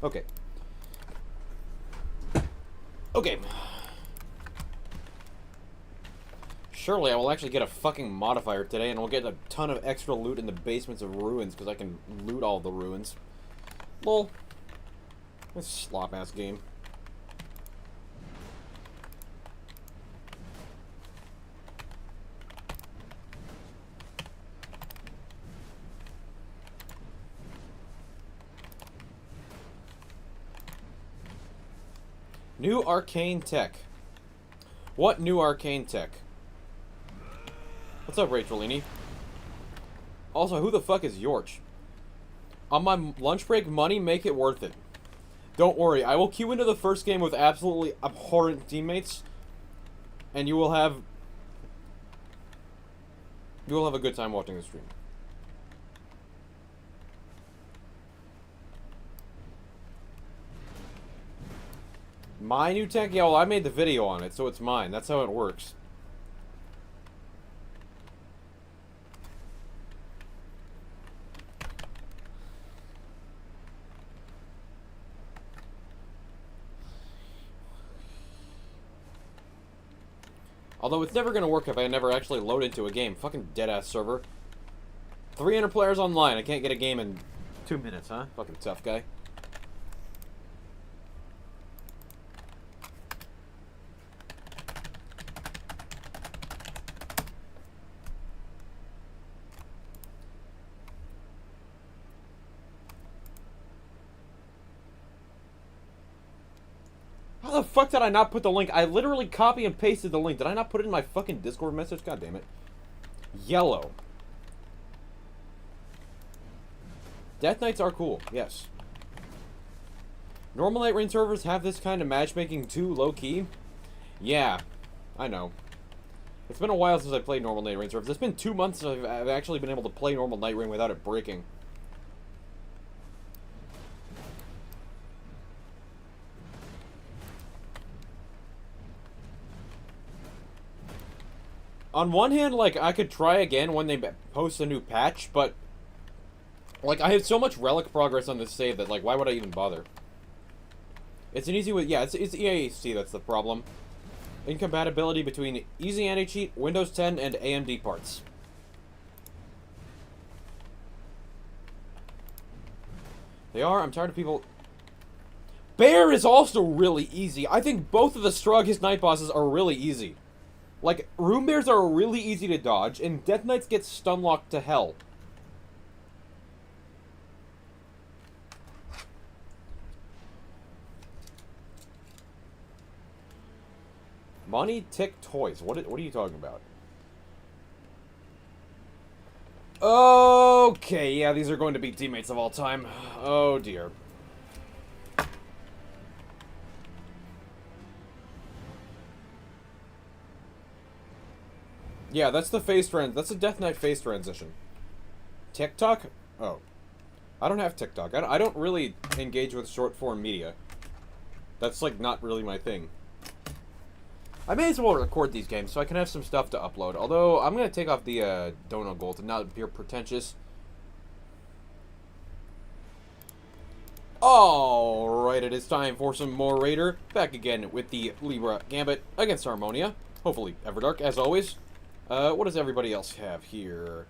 Okay. Okay. Surely I will actually get a fucking modifier today, and we'll get a ton of extra loot in the basements of ruins, because I can loot all the ruins. Lol. This slop-ass game. New arcane tech. What new arcane tech? What's up, Rachelini? Also, who the fuck is Yorch? On my lunch break, money, make it worth it. Don't worry, I will queue into the first game with absolutely abhorrent teammates, and you will have a good time watching the stream. My new tech? Yeah, well, I made the video on it, so it's mine. That's how it works. Although it's never gonna work if I never actually load into a game. Fucking dead-ass server. 300 players online. I can't get a game in 2 minutes, huh? Fucking tough guy. How the fuck did I not put the link? I literally copy and pasted the link. Did I not put it in my fucking Discord message? God damn it. Yellow. Death Knights are cool, yes. Normal Night Rain servers have this kind of matchmaking too, low-key. Yeah, I know. It's been a while since I played Normal Night Rain servers. It's been 2 months since I've actually been able to play Normal Night Rain without it breaking. On one hand, like, I could try again when they post a new patch, but, like, I have so much relic progress on this save that, like, why would I even bother? It's an easy way, yeah, it's EAC that's the problem. Incompatibility between easy anti-cheat, Windows 10, and AMD parts. They are, I'm tired of people... Bear is also really easy. I think both of the strongest night bosses are really easy. Like, Room Bears are really easy to dodge, and Death Knights get stun-locked to hell. Money Tick Toys. What are you talking about? Okay, yeah, these are going to be teammates of all time. Oh, dear. Yeah, that's the that's the Death Knight face transition. TikTok? Oh. I don't have TikTok. I don't really engage with short-form media. That's, like, not really my thing. I may as well record these games so I can have some stuff to upload. Although, I'm going to take off the Dono Gold to not appear pretentious. Alright, it is time for some more Raider. Back again with the Libra Gambit against Harmonia. Hopefully Everdark, as always. What does everybody else have here?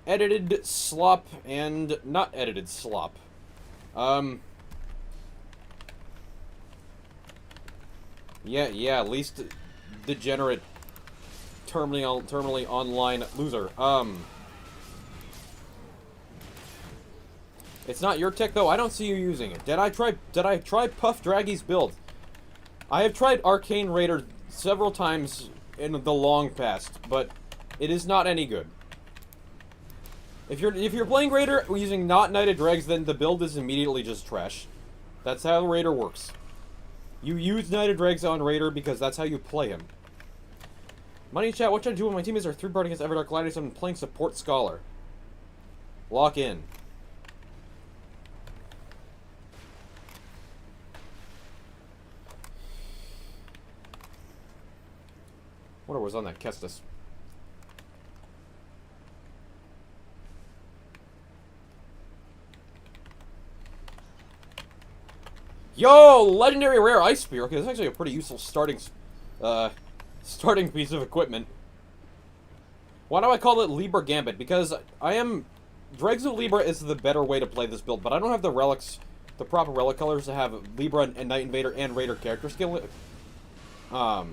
Edited slop and not edited slop. Yeah, least degenerate terminally online loser. It's not your tech though. I don't see you using it. Did I try Puff Draggy's build? I have tried Arcane Raider several times in the long past, but it is not any good. If you're playing Raider using not Knighted Dregs, then the build is immediately just trash. That's how Raider works. You use Knighted Dregs on Raider because that's how you play him. Money chat, what should I do when my teammates are 3-part against Everdark Gladiators and I'm playing Support Scholar? Lock in. What was on that Kestis? Yo, legendary rare ice spear. Okay, that's actually a pretty useful starting piece of equipment. Why do I call it Libra Gambit? Because Dregs of Libra is the better way to play this build, but I don't have the relics, the proper relic colors to have Libra and Knight Invader and Raider character skill. The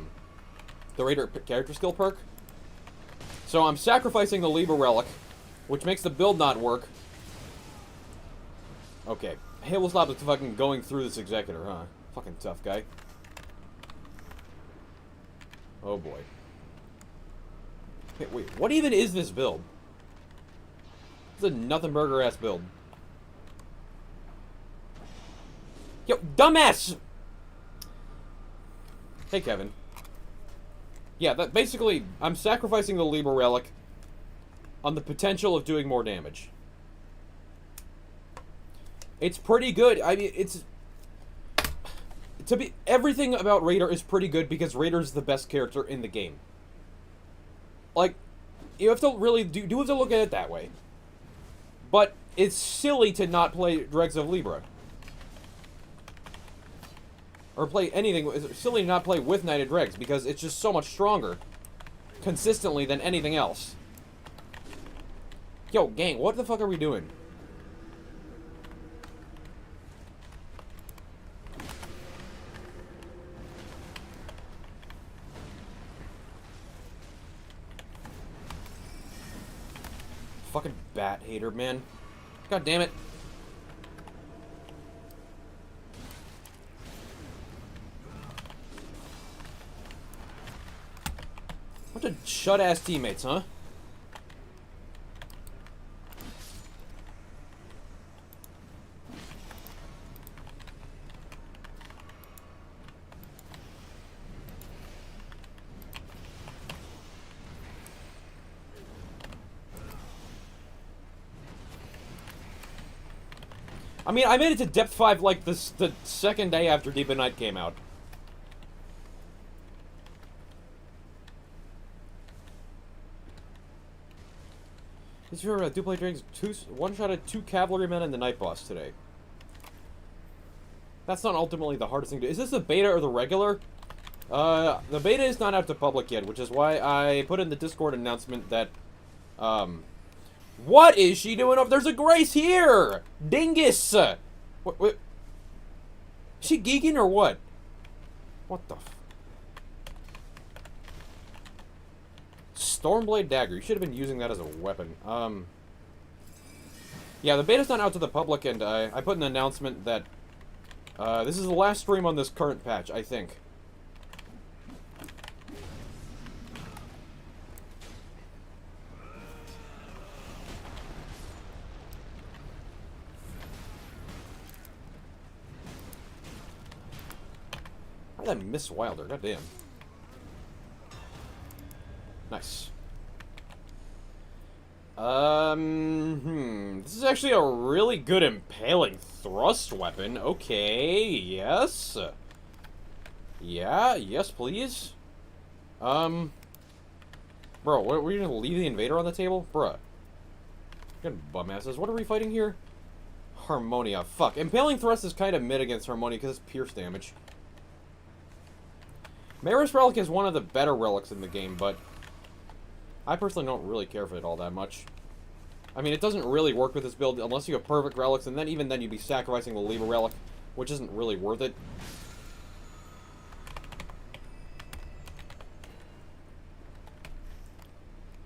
Raider character skill perk. So I'm sacrificing the Libra relic, which makes the build not work. Okay. Hailstop is fucking going through this Executor, huh? Fucking tough guy. Oh boy. Hey, wait, what even is this build? It's a nothing burger ass build. Yo, dumbass! Hey, Kevin. Yeah, that basically, I'm sacrificing the Libra relic on the potential of doing more damage. It's pretty good. I mean, everything about Raider is pretty good because Raider's the best character in the game. Like, you have to really do have to look at it that way. But it's silly to not play Dregs of Libra. Or play anything. It's silly to not play with Knighted Dregs because it's just so much stronger consistently than anything else. Yo, gang, what the fuck are we doing? Fucking bat hater, man. God damn it. Bunch of shut-ass teammates, huh? I mean, I made it to depth 5 like the second day after Deep in Night came out. This year, Duplay Drakes one-shotted 2 cavalrymen and the Night Boss today. That's not ultimately the hardest thing to do. Is this the beta or the regular? The beta is not out to public yet, which is why I put in the Discord announcement that, what is she doing up? There's a Grace here! Dingus! What? Is she geeking or what? What the f... Stormblade Dagger. You should have been using that as a weapon. Yeah, the beta's not out to the public, and I put an announcement that this is the last stream on this current patch, I think. How did I miss Wilder? Goddamn. Nice. This is actually a really good impaling thrust weapon. Okay, yes. Yeah, yes, please. Bro, what, were you gonna leave the invader on the table? Bruh. Good bumasses. What are we fighting here? Harmonia. Fuck. Impaling thrust is kind of mid against Harmonia because it's pierce damage. Maris Relic is one of the better relics in the game, but I personally don't really care for it all that much. I mean, it doesn't really work with this build unless you have perfect relics, and then even then you'd be sacrificing the Libra Relic, which isn't really worth it.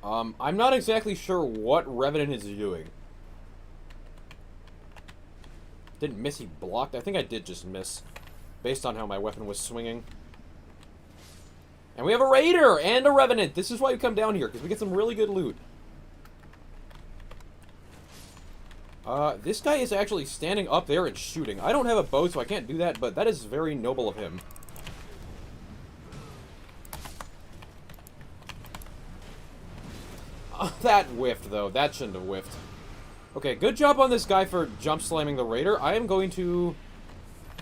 I'm not exactly sure what Revenant is doing. Didn't miss, he blocked? I think I did just miss, based on how my weapon was swinging. And we have a Raider and a Revenant. This is why we come down here, because we get some really good loot. This guy is actually standing up there and shooting. I don't have a bow, so I can't do that, but that is very noble of him. That whiffed, though. That shouldn't have whiffed. Okay, good job on this guy for jump slamming the Raider. I am going to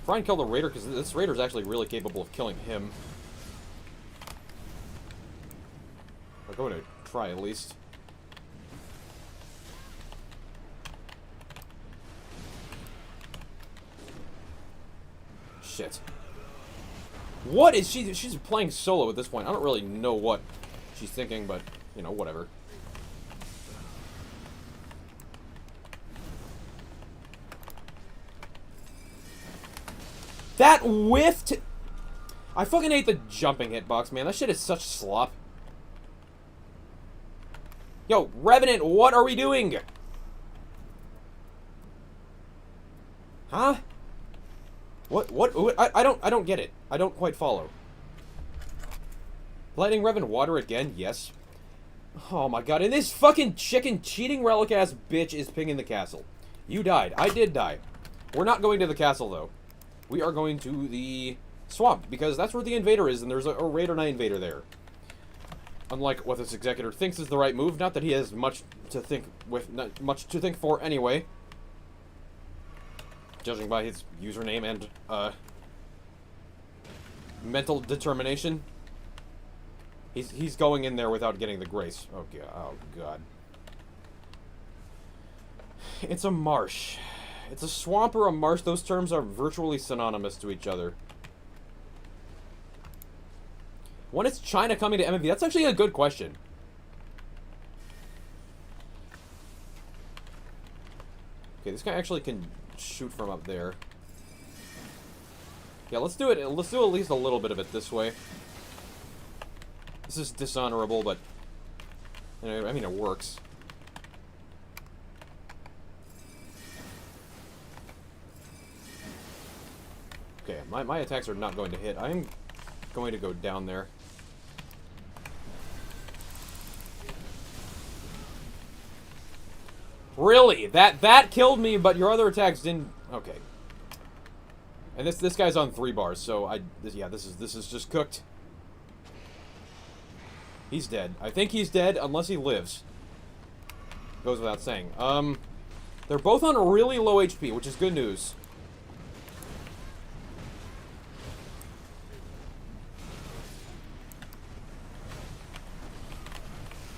try and kill the Raider, because this Raider is actually really capable of killing him. I'm going to try, at least. shit. What is she? She's playing solo at this point. I don't really know what she's thinking, but, you know, whatever. That whiffed! I fucking hate the jumping hitbox, man. That shit is such slop. Yo, Revenant, what are we doing? Huh? What? I don't get it. I don't quite follow. Lightning Revenant water again? Yes. Oh my god, and this fucking chicken cheating relic-ass bitch is pinging the castle. You died. I did die. We're not going to the castle, though. We are going to the swamp, because that's where the invader is, and there's a Raider Knight invader there. Unlike what this executor thinks is the right move, not that he has much to think for anyway. Judging by his username and, mental determination. He's going in there without getting the grace. Oh god. It's a marsh. It's a swamp or a marsh. Those terms are virtually synonymous to each other. When is China coming to MMV? That's actually a good question. Okay, this guy actually can shoot from up there. Yeah, let's do it. Let's do at least a little bit of it this way. This is dishonorable, but I mean, it works. Okay, my attacks are not going to hit. I'm going to go down there. Really? That killed me, but your other attacks didn't. Okay. And this guy's on 3 bars, so this is just cooked. He's dead. I think he's dead unless he lives. Goes without saying. They're both on really low HP, which is good news.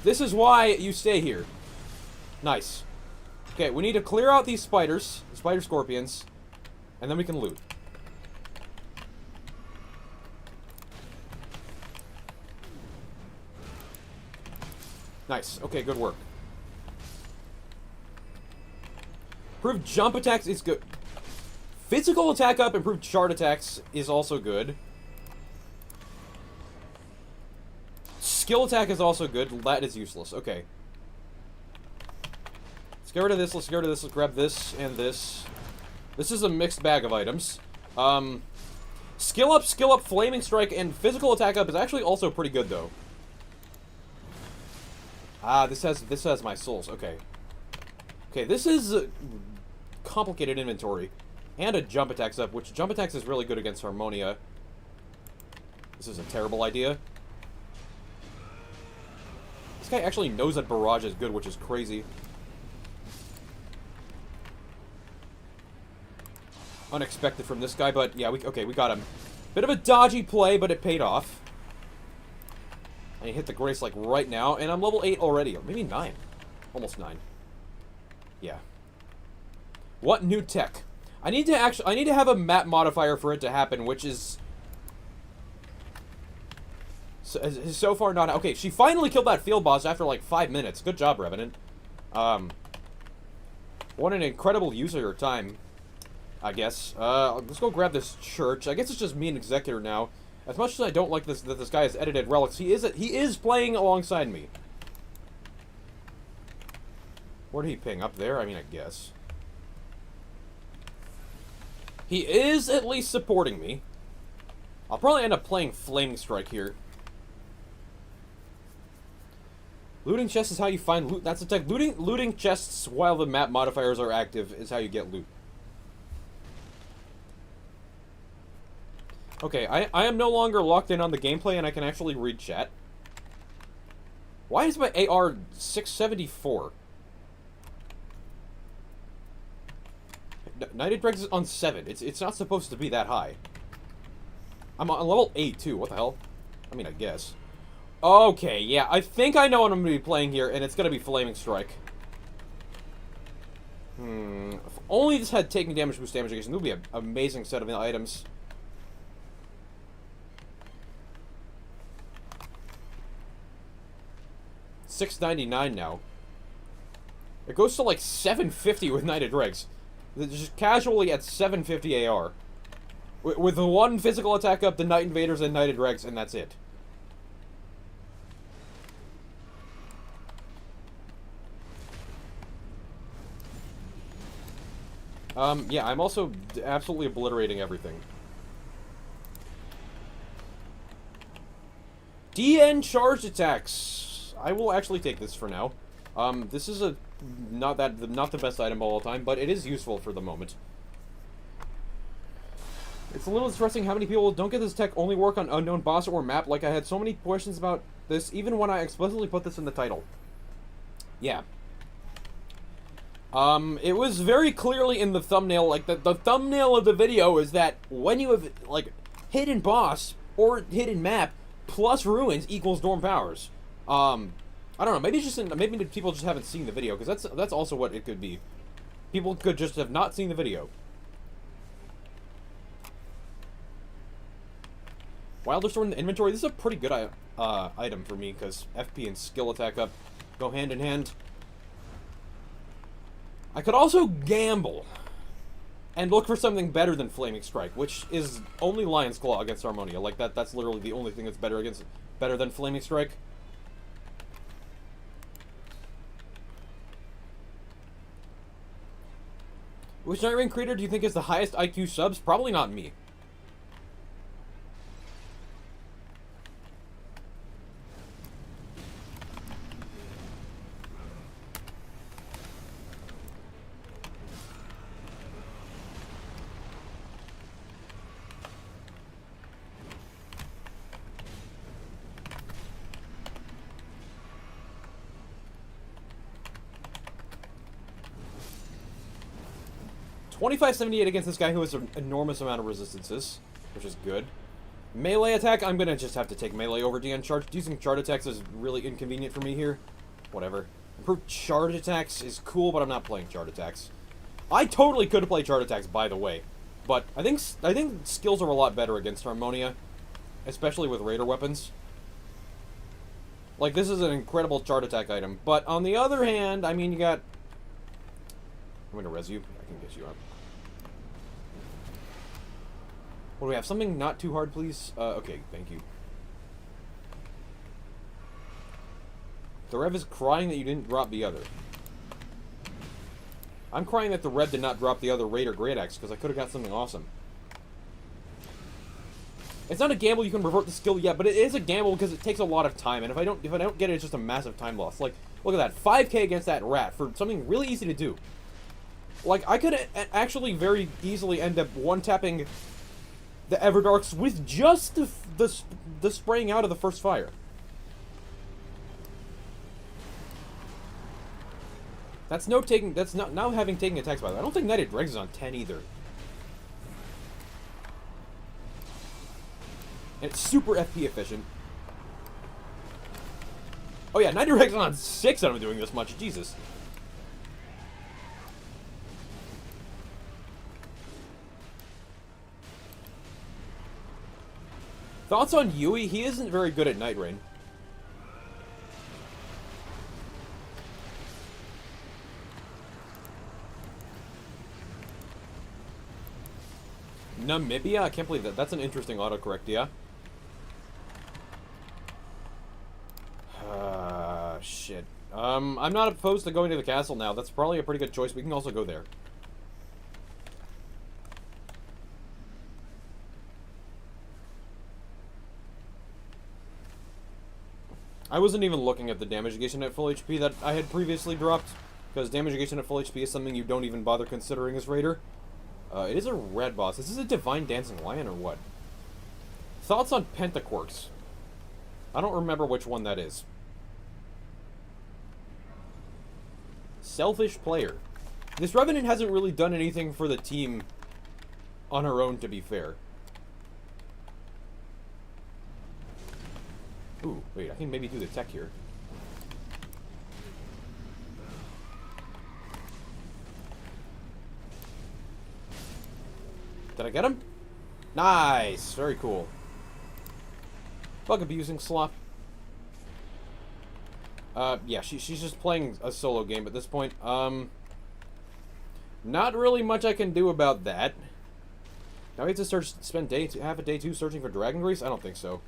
This is why you stay here. Nice. Okay, we need to clear out these spiders, spider scorpions, and then we can loot. Nice. Okay, good work. Improved jump attacks is good. Physical attack up, improved shard attacks is also good. Skill attack is also good. That is useless. Okay. Let's get rid of this. Let's get rid of this. Let's grab this and this. This is a mixed bag of items. Skill up, flaming strike, and physical attack up is actually also pretty good, though. Ah, this has my souls. Okay. Okay, this is a complicated inventory. And a jump attacks up, which jump attacks is really good against Harmonia. This is a terrible idea. This guy actually knows that barrage is good, which is crazy. Unexpected from this guy, but yeah, we got him. Bit of a dodgy play, but it paid off. And he hit the grace like right now, and I'm level 8 already. Or maybe 9. Almost 9. Yeah. What new tech? I need to have a map modifier for it to happen, which is so far not. Okay, she finally killed that field boss after like 5 minutes. Good job, Revenant. What an incredible use of your time, I guess. Let's go grab this church. I guess it's just me and Executor now. As much as I don't like that this guy has edited relics, he is playing alongside me. Where did he ping? Up there? I mean, I guess. He is at least supporting me. I'll probably end up playing Flaming Strike here. Looting chests is how you find loot. That's the tech. Looting chests while the map modifiers are active is how you get loot. Okay, I am no longer locked in on the gameplay, and I can actually read chat. Why is my AR 674? Knighted Dregs is on 7. It's not supposed to be that high. I'm on level 8, too. What the hell? I mean, I guess. Okay, yeah. I think I know what I'm going to be playing here, and it's going to be Flaming Strike. If only this had taking damage, boost damage, this would be an amazing set of items. 699 now. It goes to like 750 with Knighted Dregs. Just casually at 750 AR. With the one physical attack up, the Knight Invaders and Knighted Dregs, and that's it. Yeah, I'm also absolutely obliterating everything. DN charged attacks. I will actually take this for now. This is not the best item all the time, but it is useful for the moment. It's a little distressing how many people don't get this tech only work on unknown boss or map. Like, I had so many questions about this, even when I explicitly put this in the title. Yeah. It was very clearly in the thumbnail, like, the thumbnail of the video is that when you have, like, hidden boss or hidden map plus ruins equals Dorm powers. I don't know, maybe it's just, maybe people just haven't seen the video, because that's also what it could be. People could just have not seen the video. Wilder Sword in the inventory, this is a pretty good item for me, because FP and skill attack up go hand in hand. I could also gamble and look for something better than Flaming Strike, which is only Lion's Claw against Harmonia. Like, that's literally the only thing that's better than Flaming Strike. Which Night Rain creator do you think is the highest IQ subs? Probably not me. $25.78 against this guy who has an enormous amount of resistances, which is good. Melee attack, I'm gonna just have to take melee over DN charge. Using charge attacks is really inconvenient for me here. Whatever. Improved charge attacks is cool, but I'm not playing charge attacks. I totally could have played charge attacks, by the way, but I think skills are a lot better against Harmonia, especially with raider weapons. Like, this is an incredible charge attack item, but on the other hand, I mean, you got... I'm gonna res you. I can get you up. What do we have? Something not too hard, please? Okay, thank you. The Rev is crying that you didn't drop the other. I'm crying that the Rev did not drop the other Raider Great Axe, because I could have got something awesome. It's not a gamble you can revert the skill yet, but it is a gamble because it takes a lot of time, and if I don't get it, it's just a massive time loss. Like, look at that, 5k against that rat for something really easy to do. Like, I could actually very easily end up one-tapping the Everdarks with just the spraying out of the first fire. That's not now having taken attacks, by the way. I don't think Knighted Dregs is on 10 either. And it's super FP efficient. Oh yeah, Knighted Dregs is on 6 and I'm doing this much. Jesus. Thoughts on Yui? He isn't very good at Night Rain. Namibia? I can't believe that. That's an interesting autocorrect, yeah? Shit. I'm not opposed to going to the castle now. That's probably a pretty good choice. We can also go there. I wasn't even looking at the damage negation at full HP that I had previously dropped, because damage negation at full HP is something you don't even bother considering as Raider. It is a red boss. Is this a Divine Dancing Lion or what? Thoughts on Pentaquarks? I don't remember which one that is. Selfish player. This Revenant hasn't really done anything for the team on her own, to be fair. Ooh, wait, I can maybe do the tech here. Did I get him? Nice! Very cool. Bug abusing slop. Yeah, she's just playing a solo game at this point. Not really much I can do about that. Now we have to spend half a day two searching for Dragon Grease? I don't think so.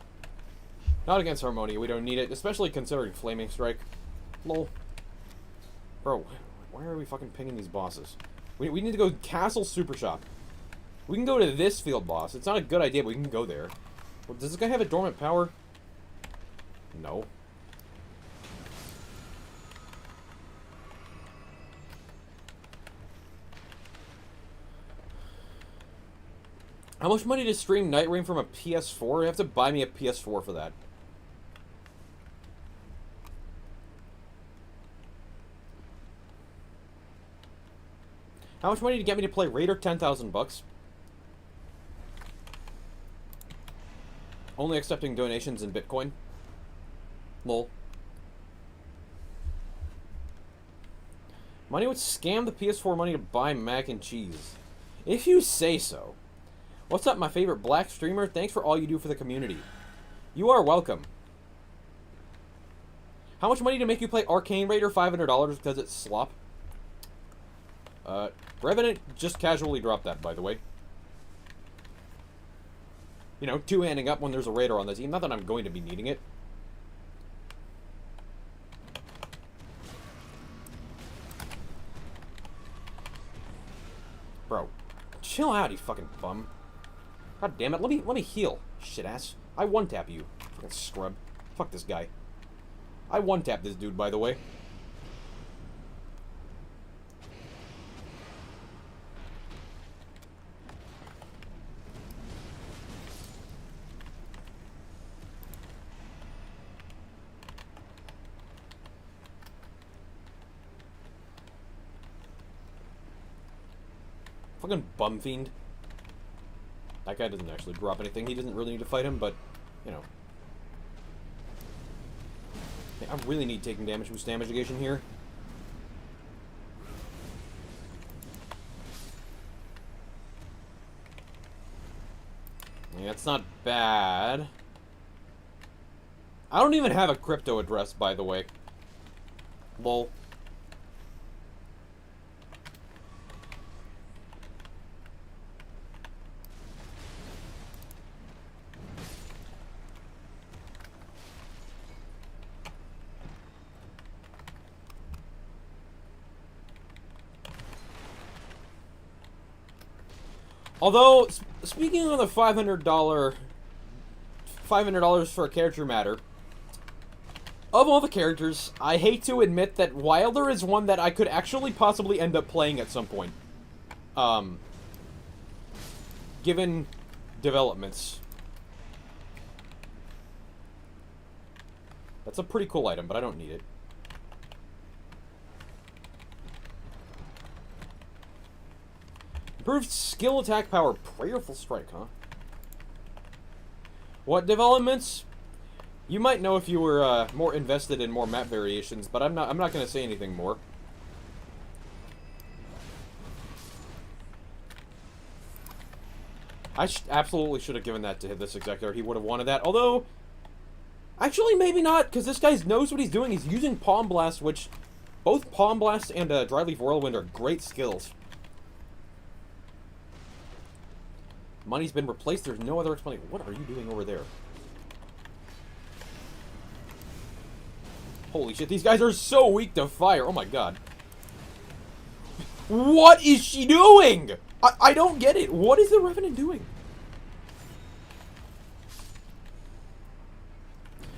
Not against Harmonia, we don't need it, especially considering Flaming Strike. Lol. Bro, why are we fucking pinging these bosses? We need to go Castle Super Shop. We can go to this field boss. It's not a good idea, but we can go there. Well, does this guy have a dormant power? No. How much money to stream Night Rain from a PS4? You have to buy me a PS4 for that. How much money to get me to play Raider? 10,000 bucks. Only accepting donations in Bitcoin. Lol. Money would scam the PS4 money to buy mac and cheese. If you say so. What's up, my favorite black streamer? Thanks for all you do for the community. You are welcome. How much money to make you play Arcane Raider? $500 because it's slop. Revenant just casually dropped that, by the way. You know, two-handing up when there's a Raider on the team. Not that I'm going to be needing it. Bro, chill out, you fucking bum. God damn it, let me heal, shit ass. I one-tap you, fucking scrub. Fuck this guy. I one-tap this dude, by the way. Fucking bum fiend. That guy doesn't actually drop anything. He doesn't really need to fight him, but, you know. I really need taking damage boost damage negation here. Yeah, it's not bad. I don't even have a crypto address, by the way. Lol. Although, speaking of the $500 for a character matter, of all the characters, I hate to admit that Wilder is one that I could actually possibly end up playing at some point. Given developments. That's a pretty cool item, but I don't need it. Improved skill attack power. Prayerful Strike, huh? What developments? You might know if you were more invested in more map variations, but I'm not going to say anything more. I absolutely should have given that to this Executor. He would have wanted that. Although, actually, maybe not, because this guy knows what he's doing. He's using Palm Blast, which both Palm Blast and Dry Leaf Whirlwind are great skills. Money's been replaced. There's no other explanation. What are you doing over there? Holy shit, these guys are so weak to fire. Oh my god. What is she doing? I don't get it. What is the Revenant doing?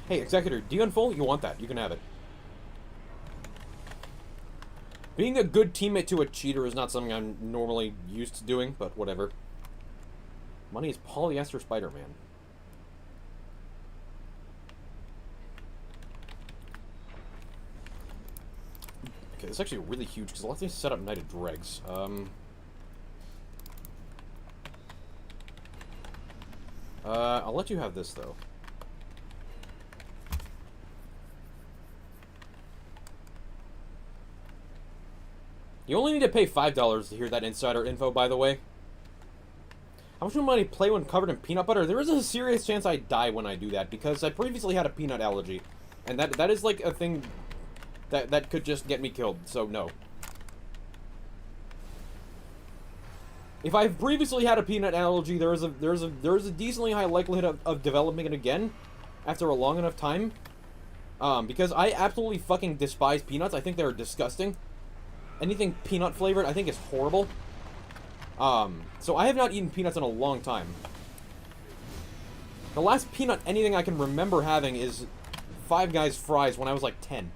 Hey, Executor, do you unfold? You want that. You can have it. Being a good teammate to a cheater is not something I'm normally used to doing, but whatever. Money is Polyester Spider-Man. Okay, this is actually really huge, because it lets me set up Knight of Dregs. I'll let you have this, though. You only need to pay $5 to hear that insider info, by the way. How much money play when covered in peanut butter? There is a serious chance I die when I do that, because I previously had a peanut allergy. And that is, like, a thing that could just get me killed, so no. If I've previously had a peanut allergy, there is a decently high likelihood of developing it again after a long enough time. Because I absolutely fucking despise peanuts. I think they're disgusting. Anything peanut flavored, I think is horrible. So I have not eaten peanuts in a long time. The last peanut anything I can remember having is Five Guys fries when I was like 10.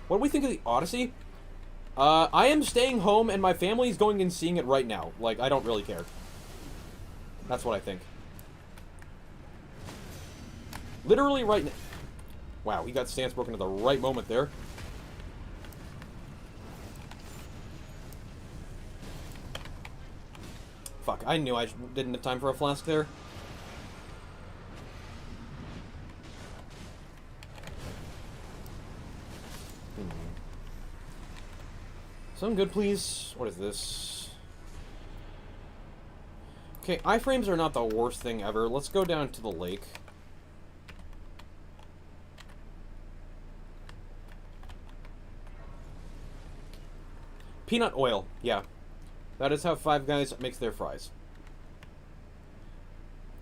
What do we think of the Odyssey? I am staying home and my family is going and seeing it right now. Like, I don't really care. That's what I think. Literally right now. Wow, he got stance broken at the right moment there. Fuck, I knew I didn't have time for a flask there. Some good, please. What is this? Okay, iframes are not the worst thing ever. Let's go down to the lake. Peanut oil, yeah. That is how Five Guys makes their fries.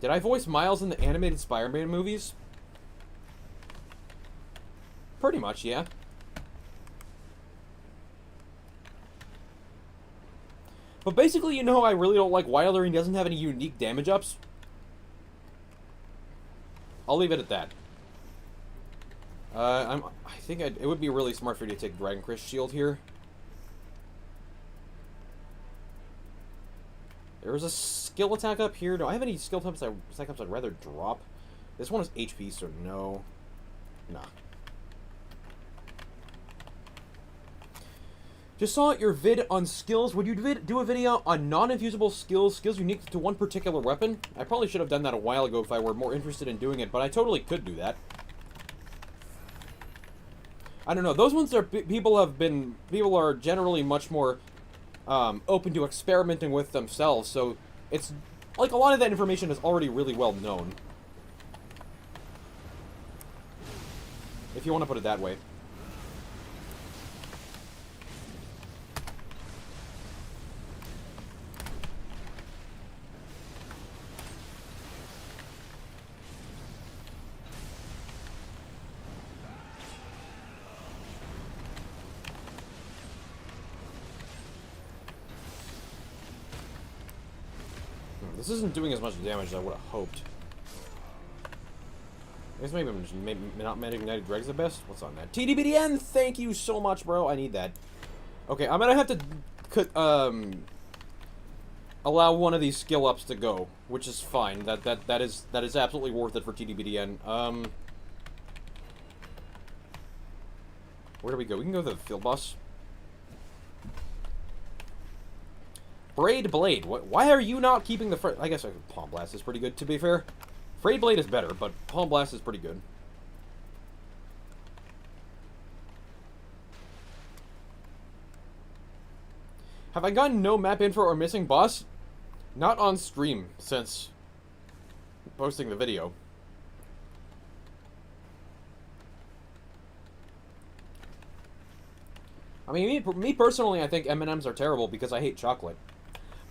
Did I voice Miles in the animated Spider-Man movies? Pretty much, yeah. But basically, you know, I really don't like why Elden Ring doesn't have any unique damage ups. I'll leave it at that. I think it would be really smart for you to take Dragon Crest Shield here. There is a skill attack up here. Do I have any skill attacks I'd rather drop? This one is HP, so no. Nah. Just saw your vid on skills. Would you do a video on non-infusable skills unique to one particular weapon? I probably should have done that a while ago if I were more interested in doing it, but I totally could do that. I don't know. Those ones are people are generally much more open to experimenting with themselves, so it's like a lot of that information is already really well known. If you want to put it that way. This isn't doing as much damage as I would have hoped. I guess maybe I'm just not Magic Ignited Greg's the best. What's on that? TDBDN, thank you so much, bro. I need that. Okay, I'm gonna have to allow one of these skill ups to go, which is fine. That is absolutely worth it for TDBDN. Where do we go? We can go to the field boss. Frayed Blade. Why are you not keeping the... I guess Palm Blast is pretty good, to be fair. Frayed Blade is better, but Palm Blast is pretty good. Have I gotten no map info or missing boss? Not on stream, since posting the video. I mean, me personally, I think M&Ms are terrible because I hate chocolate.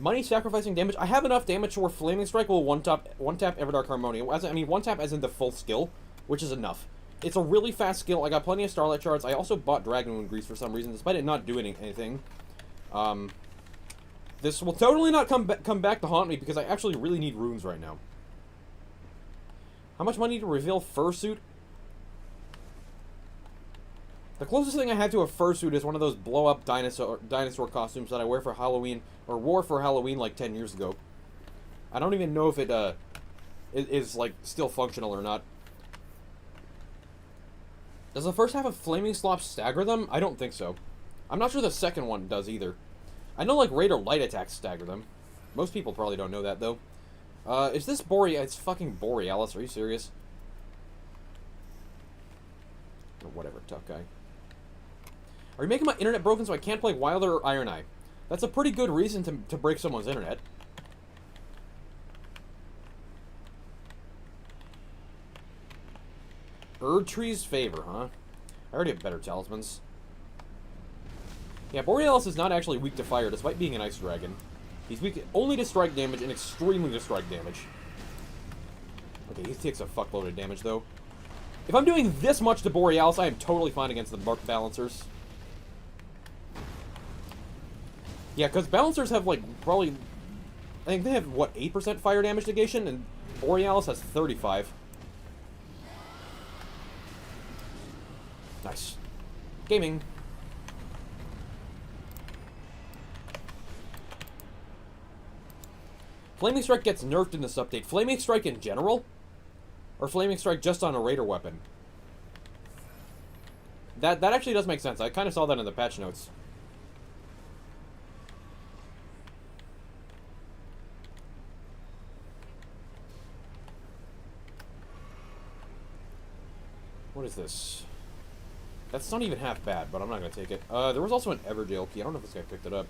Money sacrificing damage. I have enough damage where Flaming Strike will one-tap Everdark Harmonia. I mean, one-tap as in the full skill, which is enough. It's a really fast skill. I got plenty of Starlight Shards. I also bought Dragon Wound Grease for some reason, despite it not doing anything. This will totally not come back to haunt me because I actually really need runes right now. How much money to reveal fursuit? The closest thing I have to a fursuit is one of those blow-up dinosaur costumes that I wear for Halloween, or wore for Halloween like 10 years ago. I don't even know if it is like still functional or not. Does the first half of Flaming Slop stagger them? I don't think so. I'm not sure the second one does either. I know like Raider Light Attacks stagger them. Most people probably don't know that though. Is this Borealis? It's fucking Borealis. Are you serious? Or whatever, tough guy. Are you making my internet broken so I can't play Wilder or Iron Eye? That's a pretty good reason to break someone's internet. Erdtree's Favor, huh? I already have better talismans. Yeah, Borealis is not actually weak to fire, despite being an ice dragon. He's weak only to strike damage and extremely to strike damage. Okay, he takes a fuckload of damage, though. If I'm doing this much to Borealis, I am totally fine against the Balancers. Yeah, because Balancers have, like, probably... I think they have, what, 8% fire damage negation? And Borealis has 35. Nice. Gaming. Flaming Strike gets nerfed in this update. Flaming Strike in general? Or Flaming Strike just on a Raider weapon? That actually does make sense. I kind of saw that in the patch notes. What is this? That's not even half bad, but I'm not going to take it. There was also an Evergale key. I don't know if this guy picked it up.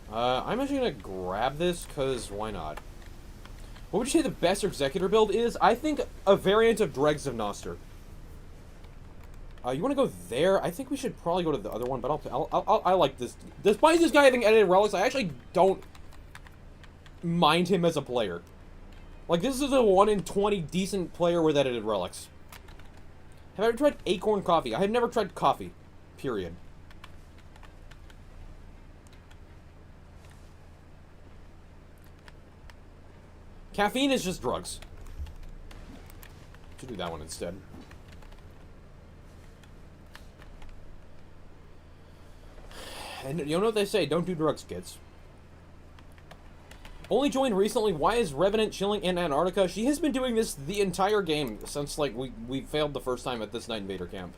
I'm actually going to grab this, because why not? What would you say the best Executor build is? I think a variant of Dregs of Noster. You want to go there? I think we should probably go to the other one, but I like this. Despite this guy having edited relics, I actually don't mind him as a player. Like, this is a 1 in 20 decent player with edited relics. Have I ever tried Acorn Coffee? I have never tried coffee. Period. Caffeine is just drugs. Should do that one instead. And you know what they say, don't do drugs, kids. Only joined recently. Why is Revenant chilling in Antarctica? She has been doing this the entire game since, like, we failed the first time at this Night Invader camp.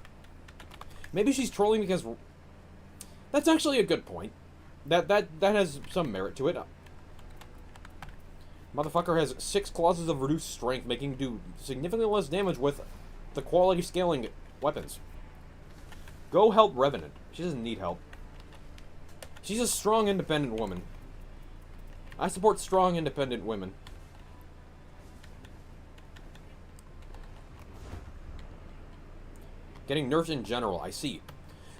Maybe she's trolling because... That's actually a good point. That has some merit to it. Motherfucker has 6 clauses of reduced strength, making him do significantly less damage with the quality scaling weapons. Go help Revenant. She doesn't need help. She's a strong, independent woman. I support strong, independent women. Getting nerfed in general, I see.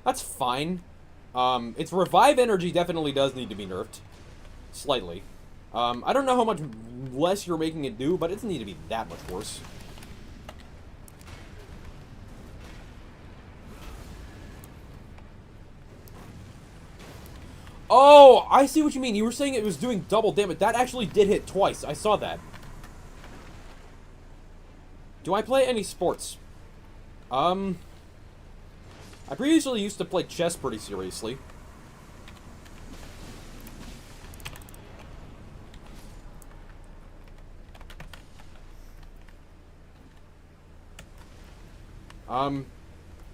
That's fine. Its revive energy definitely does need to be nerfed. Slightly. I don't know how much less you're making it do, but it doesn't need to be that much worse. Oh, I see what you mean. You were saying it was doing double damage. That actually did hit twice. I saw that. Do I play any sports? I previously used to play chess pretty seriously.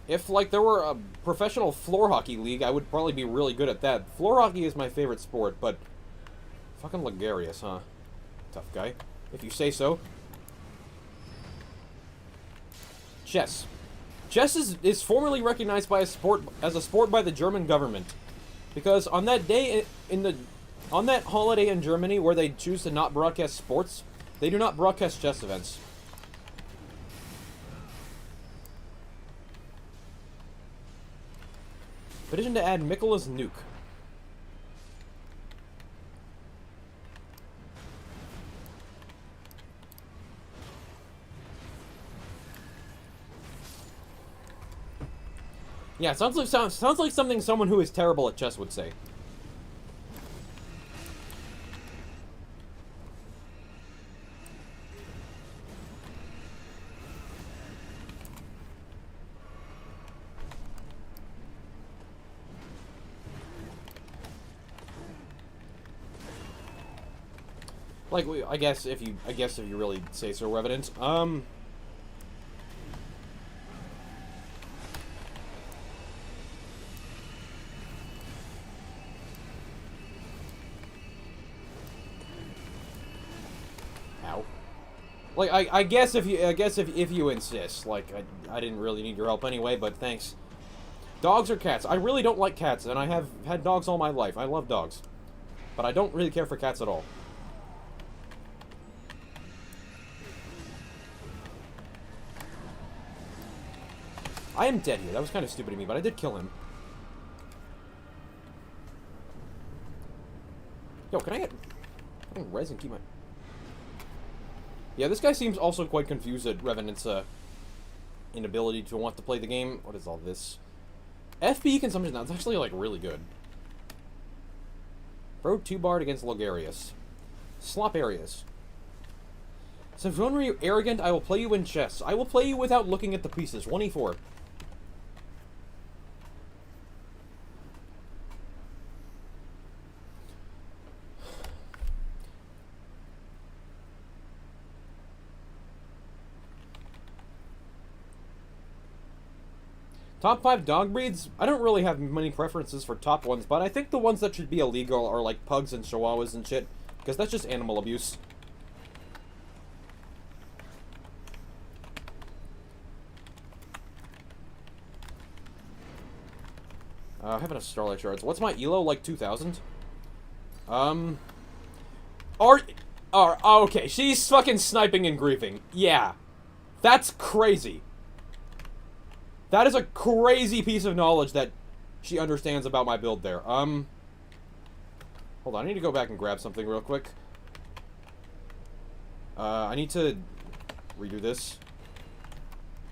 If, like, there were a professional floor hockey league, I would probably be really good at that. Floor hockey is my favorite sport, but... Fucking Ligarius, huh? Tough guy. If you say so. Chess. Chess is formally recognized by as a sport by the German government. Because on that day, on that holiday in Germany where they choose to not broadcast sports, they do not broadcast chess events. Petition to add Mikola's nuke. Yeah, sounds like something someone who is terrible at chess would say. Like, I guess if you really say so, Revenant. Ow. Like, I guess if you insist. Like, I didn't really need your help anyway, but thanks. Dogs or cats? I really don't like cats, and I have had dogs all my life. I love dogs. But I don't really care for cats at all. I am dead here. That was kind of stupid of me, but I did kill him. Yo, can I get res and keep my... Yeah, this guy seems also quite confused at Revenant's inability to want to play the game. What is all this? FP consumption, that's actually, like, really good. Bro 2-barred against Logarius. Slop areas. Since when were you arrogant, I will play you in chess. I will play you without looking at the pieces. 1e4. Top 5 dog breeds? I don't really have many preferences for top ones, but I think the ones that should be illegal are like pugs and chihuahuas and shit, because that's just animal abuse. Having a Starlight Shards. What's my elo? Like 2,000? Okay, she's fucking sniping and griefing. Yeah. That's crazy. That is a crazy piece of knowledge that she understands about my build there. Hold on, I need to go back and grab something real quick. I need to redo this.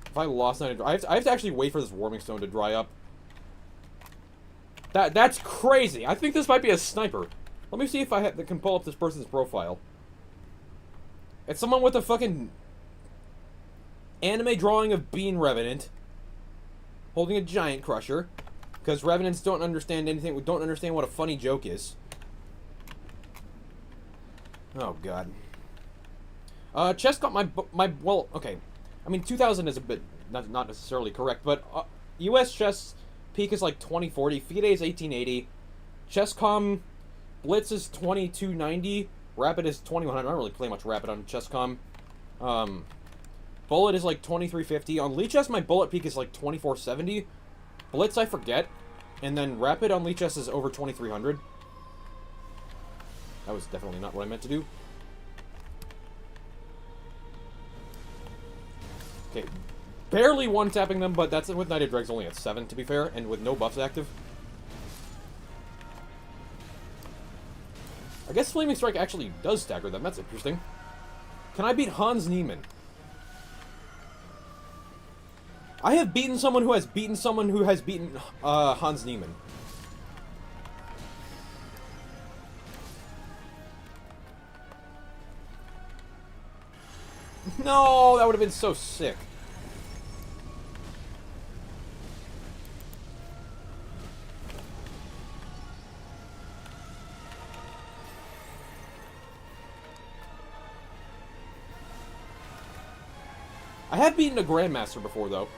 If I lost night, I have to actually wait for this warming stone to dry up. That's crazy. I think this might be a sniper. Let me see if I can pull up this person's profile. It's someone with a fucking anime drawing of Bean Revenant holding a giant crusher, because Revenants don't understand anything. Don't understand what a funny joke is. Oh god. Chess got my well, okay. I mean, 2,000 is a bit not necessarily correct, but U.S. chess peak is like 2040, FIDE is 1880, Chesscom Blitz is 2290, Rapid is 2100. I don't really play much Rapid on Chesscom. Bullet is like 2350. On Lichess, my bullet peak is like 2470. Blitz, I forget. And then Rapid on Lichess is over 2300. That was definitely not what I meant to do. Okay, barely one-tapping them, but that's with Knighted Dregs only at 7, to be fair, and with no buffs active. I guess Flaming Strike actually does stagger them. That's interesting. Can I beat Hans Niemann? I have beaten someone who has beaten someone who has beaten Hans Niemann. No, that would have been so sick. I have beaten a Grandmaster before, though.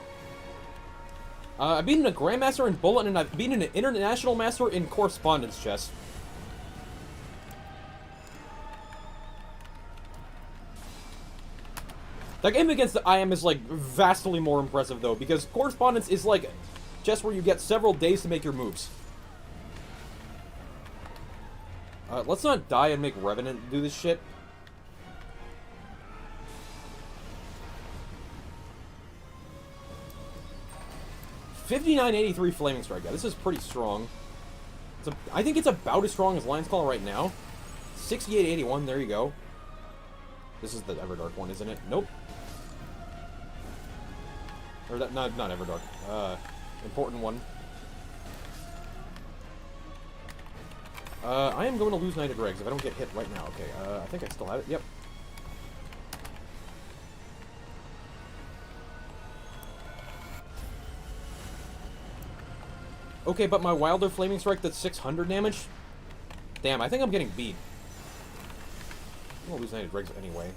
I've beaten a Grandmaster in Bullet, and I've beaten an International Master in Correspondence Chess. That game against the IM is, like, vastly more impressive, though, because Correspondence is, like, chess where you get several days to make your moves. Let's not die and make Revenant do this shit. $59.83 Flaming Strike. Yeah, this is pretty strong. I think it's about as strong as Lion's Call right now. 68.81, there you go. This is the Everdark one, isn't it? Nope. Or that, not Everdark. Important one. I am going to lose Knighted Dregs if I don't get hit right now. Okay, I think I still have it. Yep. Okay, but my Wilder Flaming Strike that's 600 damage? Damn, I think I'm getting beat. I'm gonna lose Knighted Dregs anyway.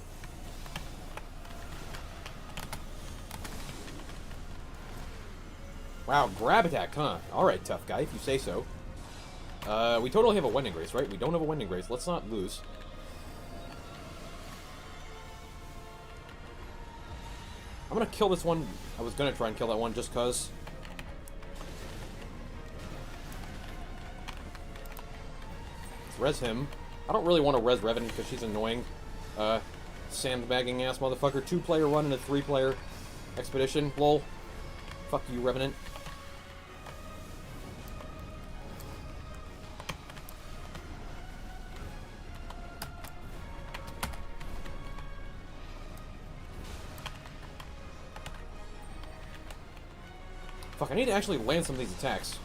Wow, grab attack, huh? Alright, tough guy, if you say so. We totally have a Wending Grace, right? We don't have a Wending Grace. Let's not lose. I'm gonna kill this one. I was gonna try and kill that one just cause. Let's res him. I don't really want to res Revenant because she's annoying. Sandbagging ass motherfucker. 2-player run in a 3-player expedition. Lol. Fuck you, Revenant. Fuck, I need to actually land some of these attacks.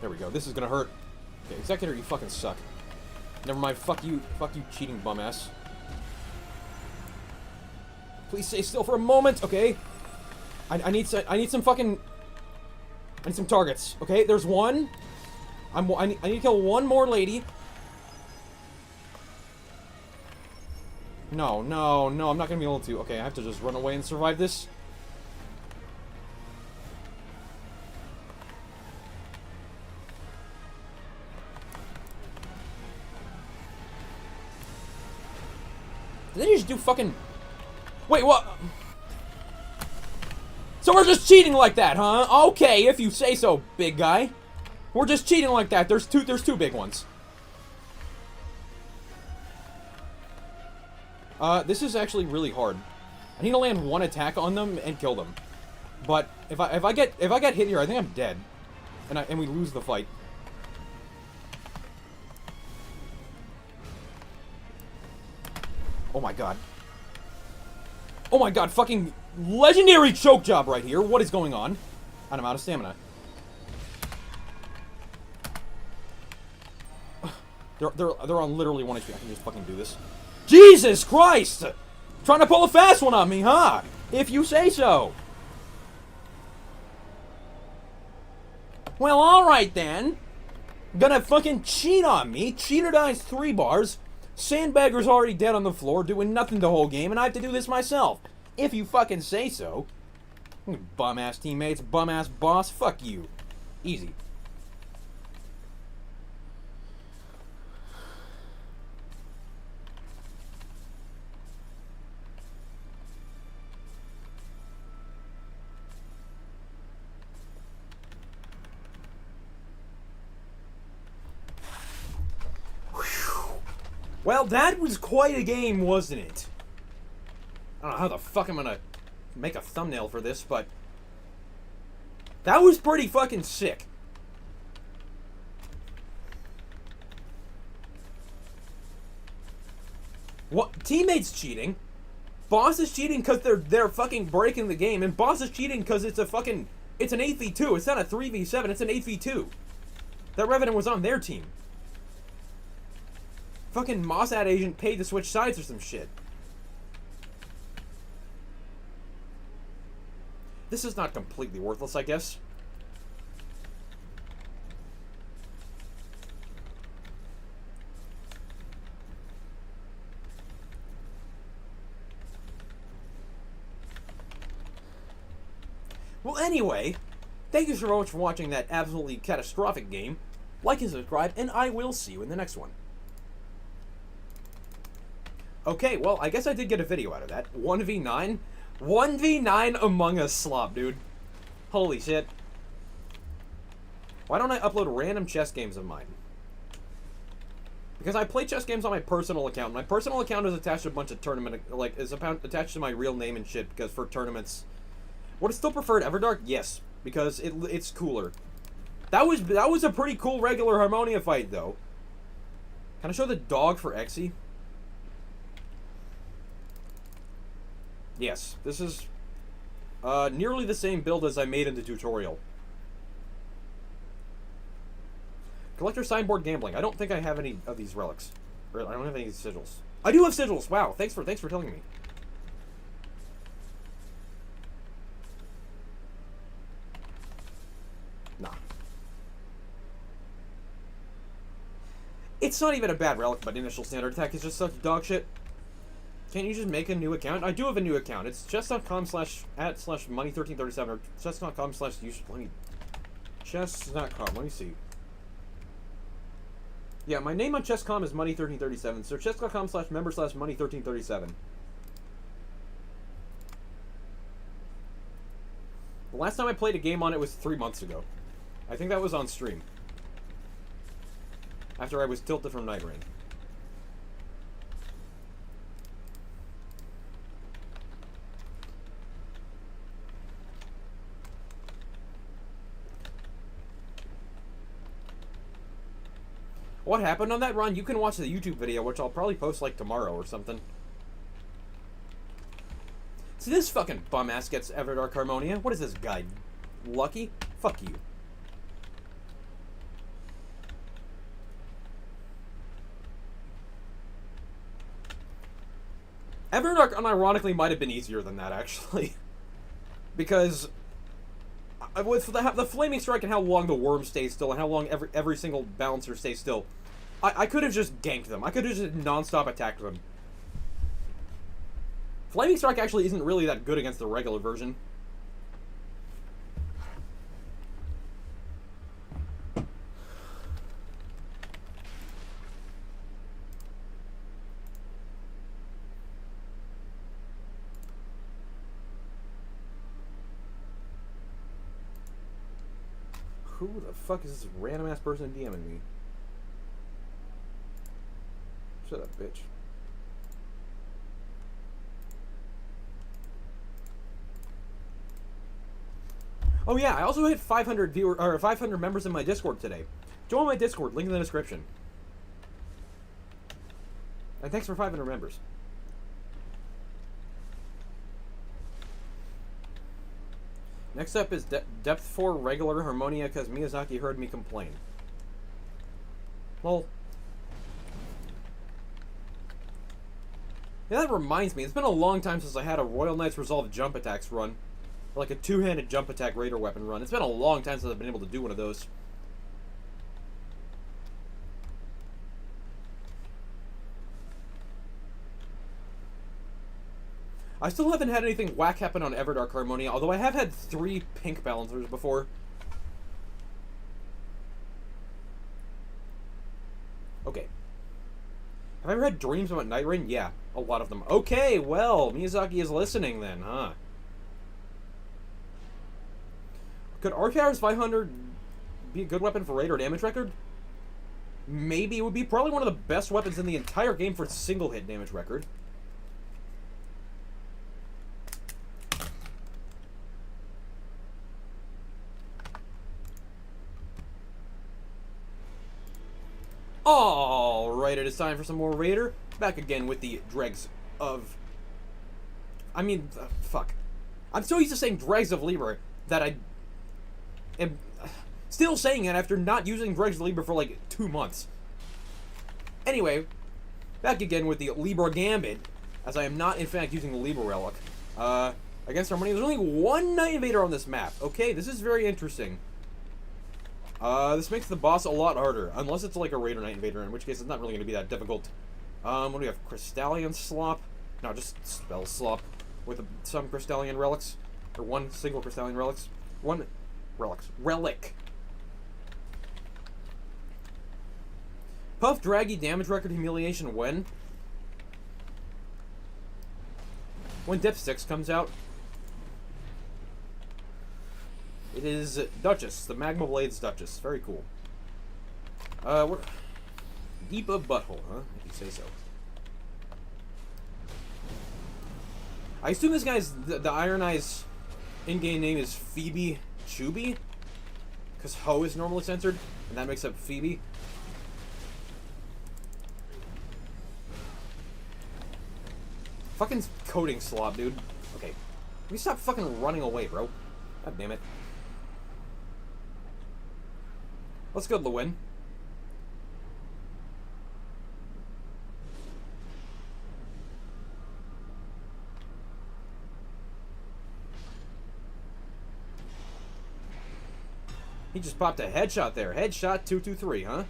There we go. This is gonna hurt. Okay, Executor, you fucking suck. Never mind. Fuck you, cheating bum ass. Please stay still for a moment, okay? I need some fucking. I need some targets. Okay, there's one. I need to kill one more lady. No, no, no. I'm not gonna be able to. Okay, I have to just run away and survive this. Then you just do fucking... Wait, what? So we're just cheating like that, huh? Okay, if you say so, big guy. We're just cheating like that. There's two big ones. This is actually really hard. I need to land one attack on them and kill them. But if I get hit here, I think I'm dead. And we lose the fight. Oh my god. Oh my god, fucking legendary choke job right here. What is going on? And I'm out of stamina. They're on literally 1 HP. I can just fucking do this. Jesus Christ! Trying to pull a fast one on me, huh? If you say so. Well, alright then. Gonna fucking cheat on me. Cheater dies 3 bars. Sandbagger's already dead on the floor, doing nothing the whole game, and I have to do this myself. If you fucking say so. Bum-ass teammates, bum-ass boss, fuck you. Easy. Well, that was quite a game, wasn't it? I don't know how the fuck I'm gonna make a thumbnail for this, but... that was pretty fucking sick. What? Teammates cheating? Boss is cheating because they're fucking breaking the game, and boss is cheating because it's a fucking... it's an 8v2. It's not a 3v7, it's an 8v2. That Revenant was on their team. Fucking Mossad agent paid to switch sides or some shit. This is not completely worthless, I guess. Well, anyway, thank you so much for watching that absolutely catastrophic game. Like and subscribe, and I will see you in the next one. Okay, well, I guess I did get a video out of that. 1v9? 1v9 Among Us slop, dude. Holy shit. Why don't I upload random chess games of mine? Because I play chess games on my personal account. My personal account is attached to a bunch of tournament... like, is attached to my real name and shit, because for tournaments... Would it still prefer Everdark? Yes, because it's cooler. That was a pretty cool regular Harmonia fight, though. Can I show the dog for Exy? Yes, this is nearly the same build as I made in the tutorial. Collector Signboard Gambling. I don't think I have any of these relics. Or I don't have any sigils. I do have sigils! Wow, thanks for telling me. Nah. It's not even a bad relic, but initial standard attack is just such dog shit. Can't you just make a new account? I do have a new account. It's chess.com/@/money1337 or chess.com/use. Chess.com. Let me see. Yeah, my name on chess.com is money1337. So chess.com/member/money1337. The last time I played a game on it was 3 months ago. I think that was on stream. After I was tilted from Night Rain. What happened on that run? You can watch the YouTube video, which I'll probably post like tomorrow or something. See, this fucking bum-ass gets Everdark Harmonia. What is this guy? Lucky? Fuck you. Everdark, unironically, might have been easier than that, actually. Because with the Flaming Strike and how long the Worm stays still and how long every single balancer stays still, I could have just ganked them. I could have just non-stop attacked them. Flaming Strike actually isn't really that good against the regular version. Who the fuck is this random ass person DMing me? Shut up, bitch. Oh yeah, I also hit 500 or 500 members in my Discord today. Join my Discord, link in the description. And thanks for 500 members. Next up is Depth 4 regular Harmonia because Miyazaki heard me complain. Well, yeah, that reminds me, it's been a long time since I had a Royal Knight's Resolve jump attacks run. Or like a two-handed jump attack raider weapon run. It's been a long time since I've been able to do one of those. I still haven't had anything whack happen on Everdark Harmonia, although I have had 3 pink balancers before. Okay. Have I ever had dreams about Night Rain? Yeah, a lot of them. Okay, well, Miyazaki is listening then, huh? Could Archiver's 500 be a good weapon for raider damage record? Maybe. It would be probably one of the best weapons in the entire game for single hit damage record. Alright, it is time for some more Raider. Back again with the dregs of... fuck. I'm so used to saying dregs of Libra that I am still saying it after not using dregs of Libra for like 2 months. Anyway, back again with the Libra Gambit, as I am not in fact using the Libra Relic. Against Harmonia, there's only 1 Night Invader on this map. Okay, this is very interesting. This makes the boss a lot harder, unless it's like a Raider Night Invader, in which case it's not really going to be that difficult. What do we have? Crystallion Slop? No, just Spell Slop with some Crystallion Relics. Or 1 single Crystallion Relics. 1 Relics. Relic! Puff Draggy damage record humiliation when? When Depth 6 comes out. It is Duchess, the Magma Blades Duchess. Very cool. What? Deep of Butthole, huh? If you say so. I assume this guy's, the Iron Eye's in-game name is Phoebe Chubby? Because Ho is normally censored, and that makes up Phoebe. Fucking coding slob, dude. Okay. Can you stop fucking running away, bro? God damn it. Let's go, Lewin. He just popped a headshot there. Headshot 223, huh?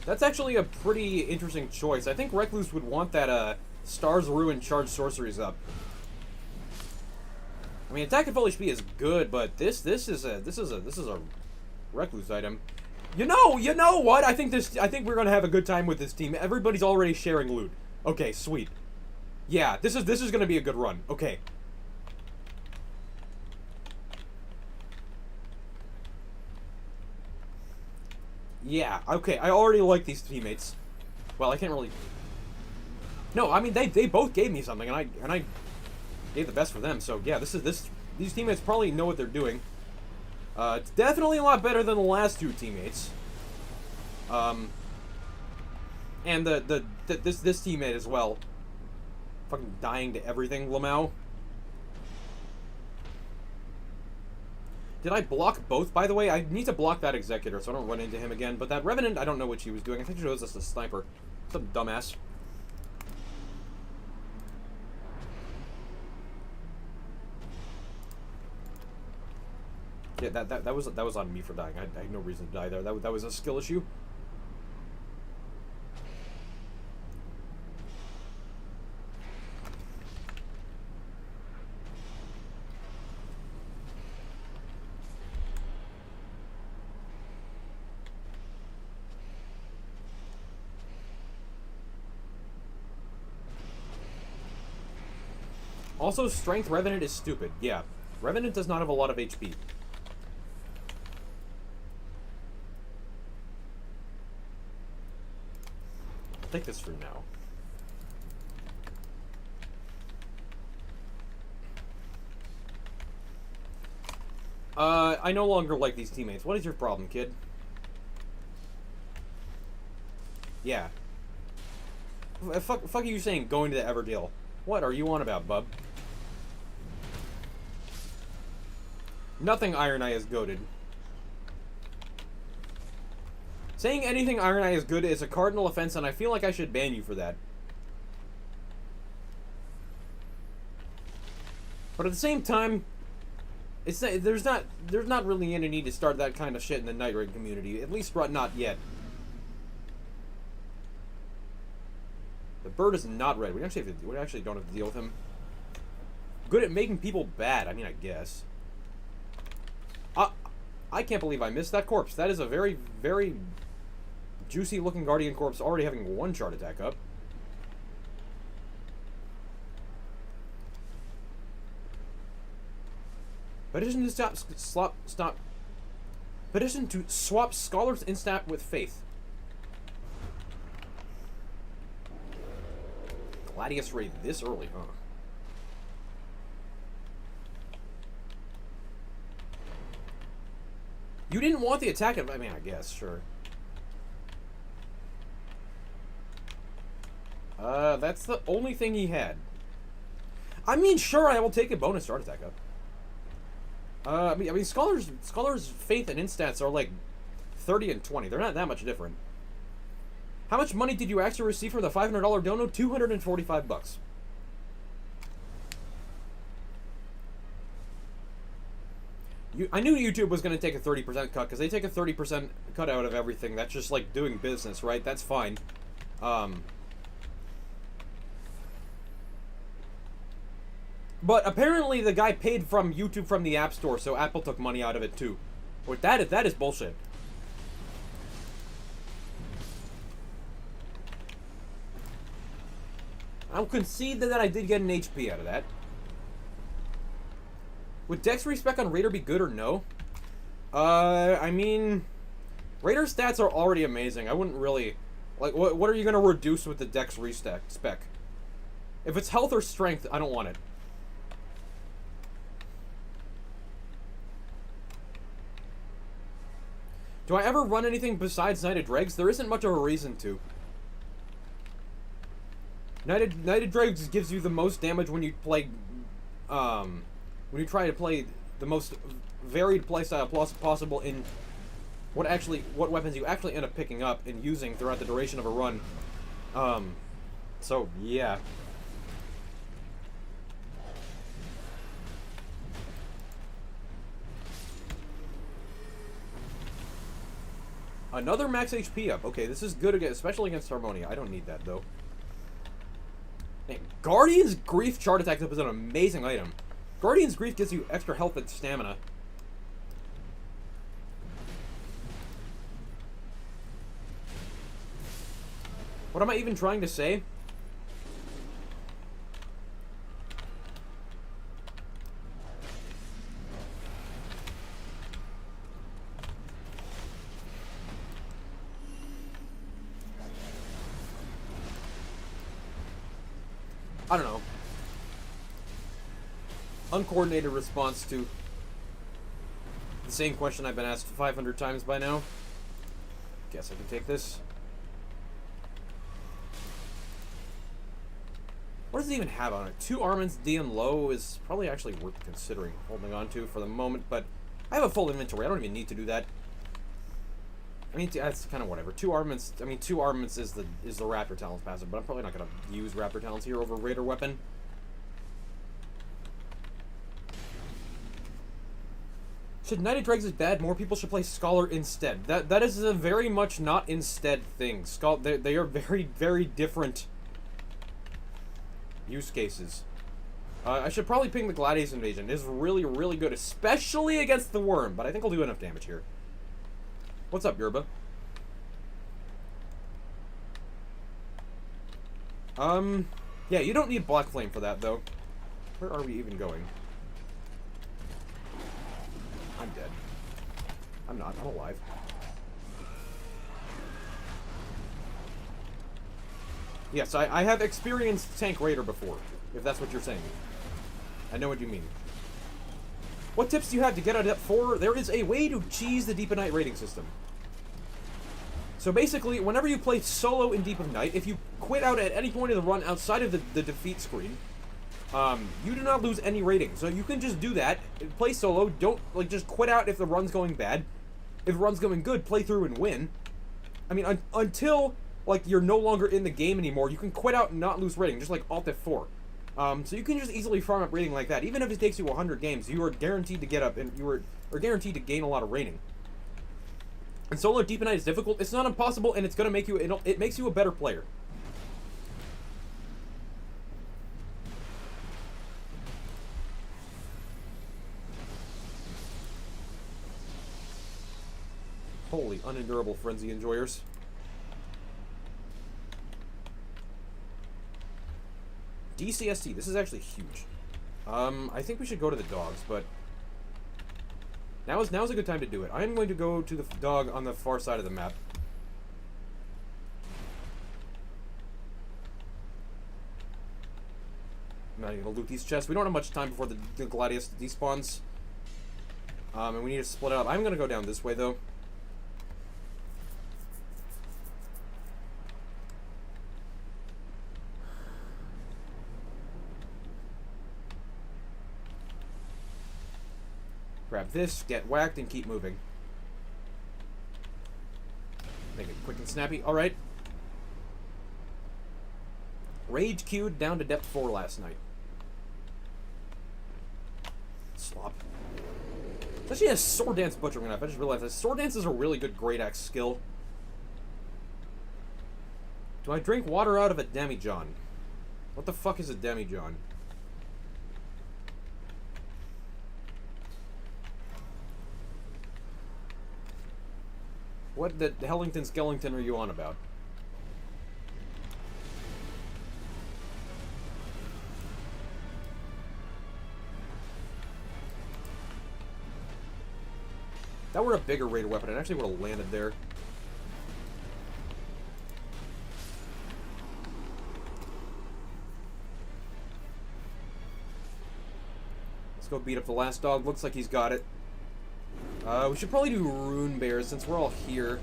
That's actually a pretty interesting choice. I think Recluse would want that Stars Ruin charged sorceries up. I mean, Attack and Full HP is good, but this is a Recluse item. You know what? I think we're gonna have a good time with this team. Everybody's already sharing loot. Okay, sweet. Yeah, this is gonna be a good run. Okay. Yeah, okay, I already like these teammates. Well, I can't really... No, I mean they both gave me something, and I gave the best for them. So yeah, these teammates probably know what they're doing. It's definitely a lot better than the last two teammates. And this teammate as well. Fucking dying to everything, Lamau. Did I block both, by the way? I need to block that Executor so I don't run into him again. But that Revenant, I don't know what she was doing. I think she was just a sniper. Some dumbass. Yeah, that was on me for dying. I had no reason to die there. That was a skill issue. Also, Strength Revenant is stupid. Yeah, Revenant does not have a lot of HP. I'll take this for now. I no longer like these teammates. What is your problem, kid? Yeah. Fuck are you saying going to the Everdale? What are you on about, bub? Nothing Iron Eye is goated. Saying anything Iron Eye is good is a cardinal offense, and I feel like I should ban you for that. But at the same time, there's not really any need to start that kind of shit in the Night Raid community. At least not yet. The bird is not red. We actually don't have to deal with him. Good at making people bad. I mean, I guess. I can't believe I missed that corpse. That is a very, very juicy-looking Guardian corpse already having one shard attack up. Petition to Petition to swap Scholar's Instat with Faith. Gladius raid this early, huh? You didn't want the attack. I mean, I guess, sure. That's the only thing he had. I mean, sure, I will take a bonus shard attack up. I mean, Scholar's Faith and Instats are like 30 and 20. They're not that much different. How much money did you actually receive from the $500 dono? $245. I knew YouTube was going to take a 30% cut, because they take a 30% cut out of everything. That's just like doing business, right? That's fine. But apparently the guy paid from YouTube from the App Store, so Apple took money out of it too. Or that is bullshit. I'll concede that I did get an HP out of that. Would Dex respec on Raider be good or no? I mean, Raider stats are already amazing. I wouldn't really... Like, what are you going to reduce with the Dex spec? If it's health or strength, I don't want it. Do I ever run anything besides Knighted Dregs? There isn't much of a reason to. Knighted Dregs gives you the most damage when you play... when you try to play the most varied playstyle possible in what weapons you actually end up picking up and using throughout the duration of a run. So, yeah. Another max HP up. Okay, this is good, especially against Harmonia. I don't need that, though. Man, Guardian's Grief Chart Attack Up is an amazing item. Guardian's Grief gives you extra health and stamina. What am I even trying to say? I don't know. Uncoordinated response to the same question I've been asked 500 times by now. Guess I can take this. What does it even have on it? 2 armaments, D and low is probably actually worth considering holding on to for the moment, but I have a full inventory. I don't even need to do that. I mean, that's kind of whatever. 2 armaments. I mean, 2 armaments is the Raptor Talons passive, but I'm probably not gonna use Raptor Talons here over Raider Weapon. Should Knight of Dregs is bad, more people should play Scholar instead. That is a very much not instead thing. They are very, very different use cases. I should probably ping the Gladius Invasion. It is really, really good, especially against the Worm, but I think I'll do enough damage here. What's up, Yerba? Yeah, you don't need Black Flame for that, though. Where are we even going? I'm dead. I'm not. I'm alive. Yes, I have experienced Tank Raider before, if that's what you're saying. I know what you mean. What tips do you have to get out of Depth 4? There is a way to cheese the Deep of Night rating system. So basically, whenever you play solo in Deep of Night, if you quit out at any point of the run outside of the defeat screen, you do not lose any rating. So you can just do that, play solo, don't, like, just quit out if the run's going bad. If the run's going good, play through and win. I mean, until, like, you're no longer in the game anymore, you can quit out and not lose rating, just like Alt F4. So you can just easily farm up rating like that. Even if it takes you 100 games, you are guaranteed to get up, and you are guaranteed to gain a lot of rating. And solo Deep of Night is difficult. It's not impossible, and it's gonna make you. It makes you a better player. Holy unendurable frenzy enjoyers. DCST. This is actually huge. I think we should go to the dogs, but now's a good time to do it. I'm going to go to the dog on the far side of the map. I'm not even gonna loot these chests. We don't have much time before the Gladius despawns. And we need to split up. I'm gonna go down this way though. Grab this, get whacked, and keep moving. Make it quick and snappy. Alright. Rage queued down to depth 4 last night. Slop. It's actually a sword dance butchering knife. I just realized that sword dance is a really good great axe skill. Do I drink water out of a demijohn? What the fuck is a demijohn? What the Hellington Skellington are you on about? If that were a bigger raider weapon, it actually would have landed there. Let's go beat up the last dog. Looks like he's got it. We should probably do Rune Bears since we're all here.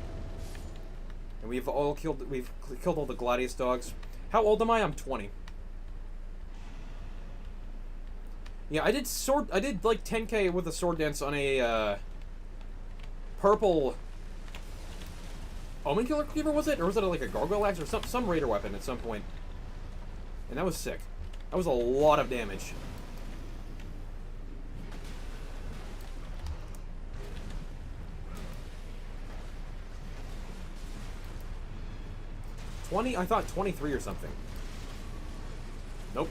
And we've killed all the Gladius dogs. How old am I? I'm 20. Yeah, I did like 10k with a sword dance on a purple Omen Killer Cleaver, was it? Or was it like a gargoyle axe or some raider weapon at some point? And that was sick. That was a lot of damage. I thought 23 or something. Nope.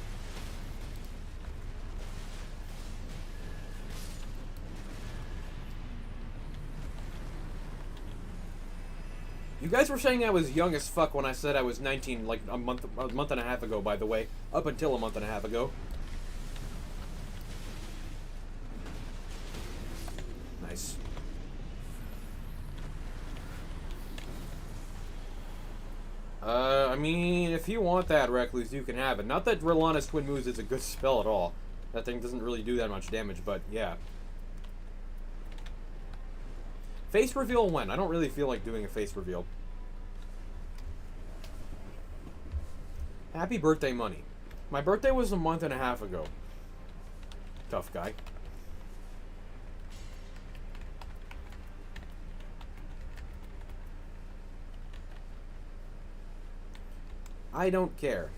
You guys were saying I was young as fuck when I said I was 19 like a month and a half ago, by the way. Up until a month and a half ago. Nice. I mean, if you want that, Recluse, you can have it. Not that Relana's Twin Moves is a good spell at all. That thing doesn't really do that much damage, but yeah. Face reveal when? I don't really feel like doing a face reveal. Happy birthday, money. My birthday was a month and a half ago. Tough guy. I don't care.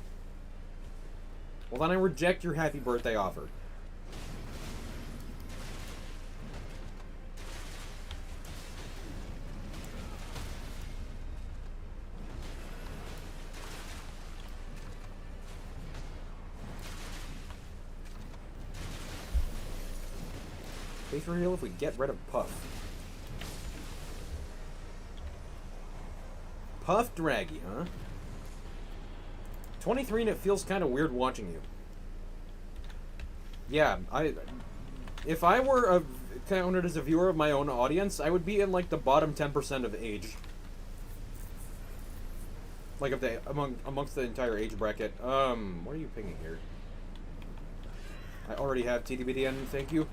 Well, then I reject your happy birthday offer. Face reveal if we get rid of Puff. Puff Draggy, huh? 23 and it feels kind of weird watching you. Yeah, if I were counted as a viewer of my own audience, I would be in like the bottom 10% of age. Like of the amongst the entire age bracket. What are you pinging here? I already have TDBDN, thank you.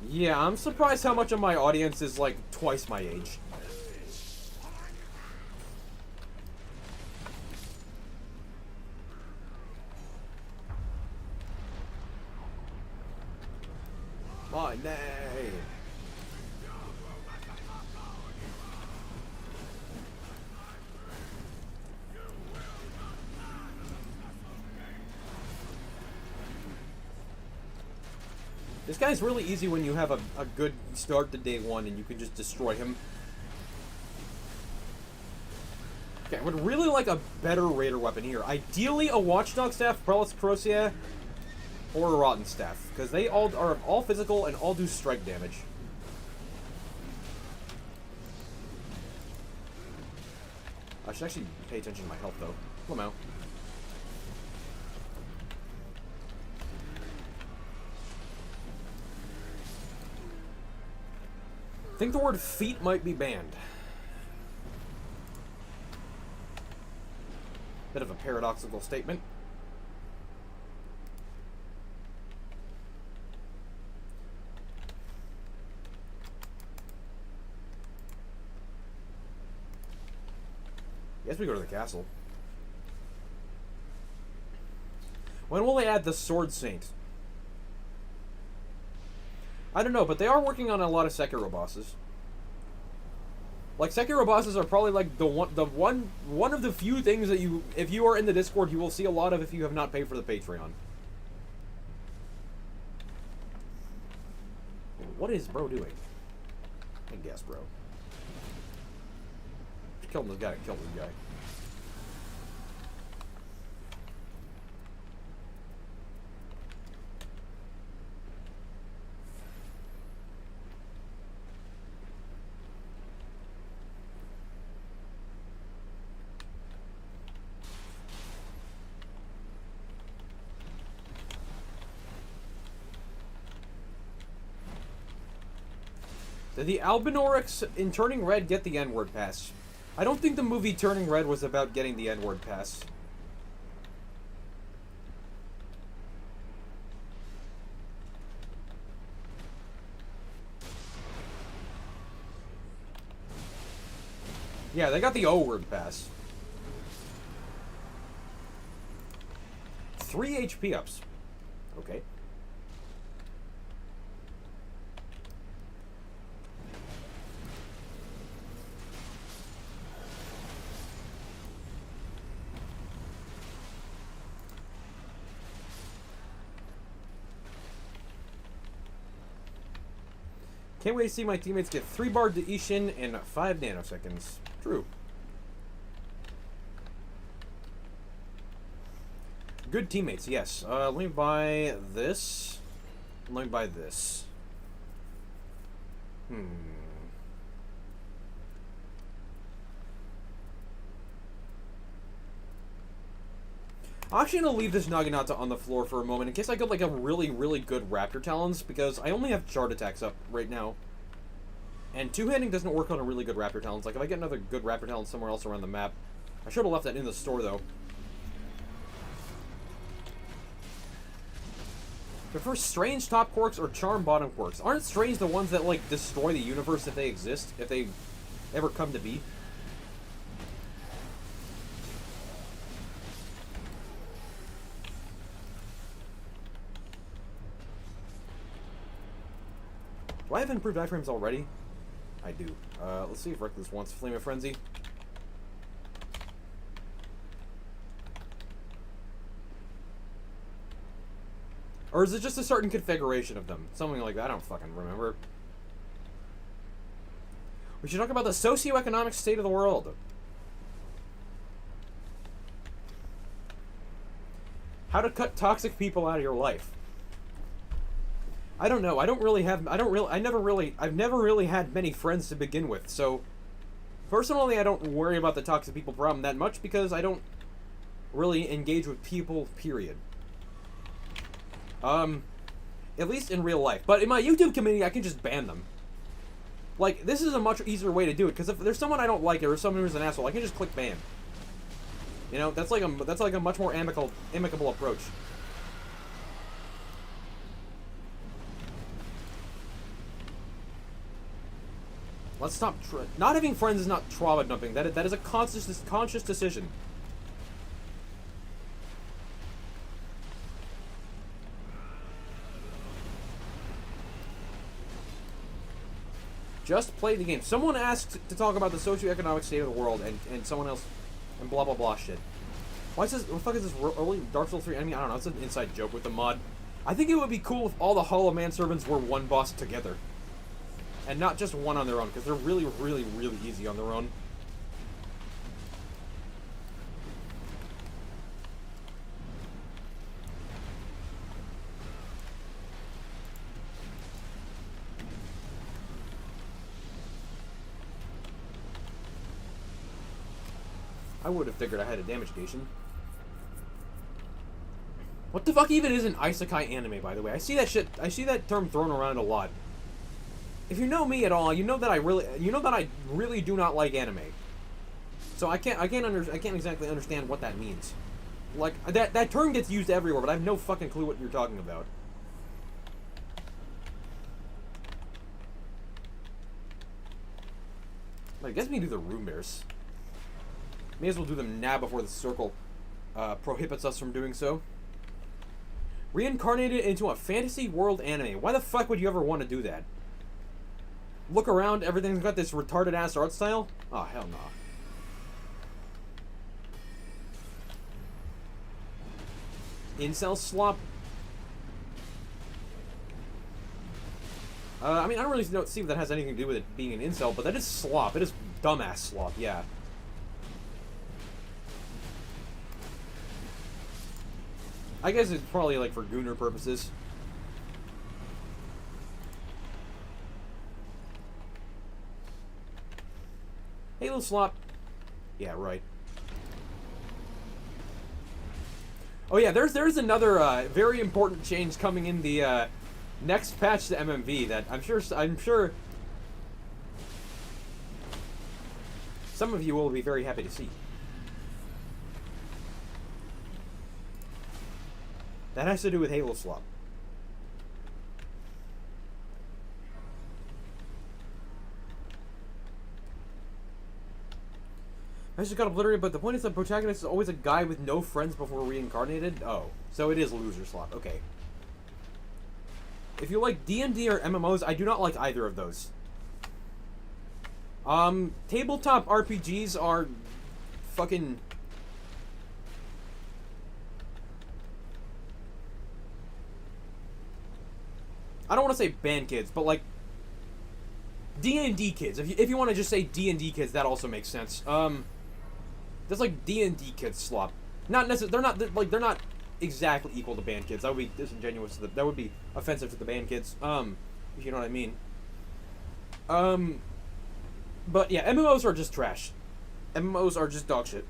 Yeah, I'm surprised how much of my audience is like twice my age. My name. This guy's really easy when you have a good start to day one and you can just destroy him. Okay, I would really like a better Raider weapon here. Ideally, a Watchdog Staff, Prelate's Crocea, or a Rotten Staff. Because they all are all physical and all do strike damage. I should actually pay attention to my health, though. Come on. I think the word feet might be banned. Bit of a paradoxical statement. Guess we go to the castle. When will they add the Sword Saint? I don't know, but they are working on a lot of Sekiro bosses. Like, Sekiro bosses are probably like one of the few things that you, if you are in the Discord, you will see a lot of if you have not paid for the Patreon. What is bro doing? I guess, bro. Kill this guy. Kill this guy. Did the Albinaurix in Turning Red get the N-word pass? I don't think the movie Turning Red was about getting the N-word pass. Yeah, they got the O-word pass. 3 HP ups. Okay. Can't wait to see my teammates get 3-bar to Ishin in 5 nanoseconds. True. Good teammates, yes. Let me buy this. Let me buy this. I'm actually gonna leave this Naginata on the floor for a moment in case I get like a really, really good Raptor Talons, because I only have Shard Attacks up right now. And two-handing doesn't work on a really good Raptor Talons. Like, if I get another good Raptor Talon somewhere else around the map... I should have left that in the store, though. Prefer strange top quirks or charm bottom quirks? Aren't strange the ones that, like, destroy the universe if they exist? If they ever come to be? Do I have improved iframes already? I do. Let's see if Reckless wants Flame of Frenzy. Or is it just a certain configuration of them? Something like that, I don't fucking remember. We should talk about the socioeconomic state of the world. How to cut toxic people out of your life. I don't know. I've never really had many friends to begin with, so personally I don't worry about the toxic people problem that much because I don't really engage with people, period. At least in real life. But in my YouTube community, I can just ban them. Like, this is a much easier way to do it, because if there's someone I don't like or someone who's an asshole, I can just click ban. You know, that's like a much more amicable approach. Let's stop. Not having friends is not trauma dumping. That is a conscious decision. Just play the game. Someone asked to talk about the socioeconomic state of the world, and someone else, and blah blah blah shit. Why is this? What the fuck is this early Dark Souls 3 enemy? I don't know. It's an inside joke with the mod. I think it would be cool if all the Hollow Man servants were one boss together. And not just one on their own, because they're really, really, really easy on their own. I would have figured I had a damage station. What the fuck even is an isekai anime, by the way? I see that term thrown around a lot. If you know me at all, you know that I really do not like anime. So I can't exactly understand what that means. Like that term gets used everywhere, but I have no fucking clue what you're talking about. Like, I guess we can do the room bears. May as well do them now before the circle prohibits us from doing so. Reincarnated into a fantasy world anime. Why the fuck would you ever want to do that? Look around, everything's got this retarded ass art style? Oh, hell no. Incel slop? I mean, I don't really see what that has anything to do with it being an incel, but that is slop. It is dumbass slop, yeah. I guess it's probably, like, for gooner purposes. Hey, little slop. Yeah, right. Oh yeah, there's another very important change coming in the next patch to MMV that I'm sure some of you will be very happy to see. That has to do with Halo Slop. I just got obliterated, but the point is the protagonist is always a guy with no friends before reincarnated? Oh, so it is loser slop. Okay. If you like D&D or MMOs, I do not like either of those. Tabletop RPGs are fucking... I don't want to say band kids, but like D&D kids. If you want to just say D&D kids, that also makes sense. There's like D&D kids slop. Not necessarily. They're not exactly equal to band kids. That would be disingenuous. That would be offensive to the band kids. If you know what I mean. But yeah, MMOs are just trash. MMOs are just dog shit.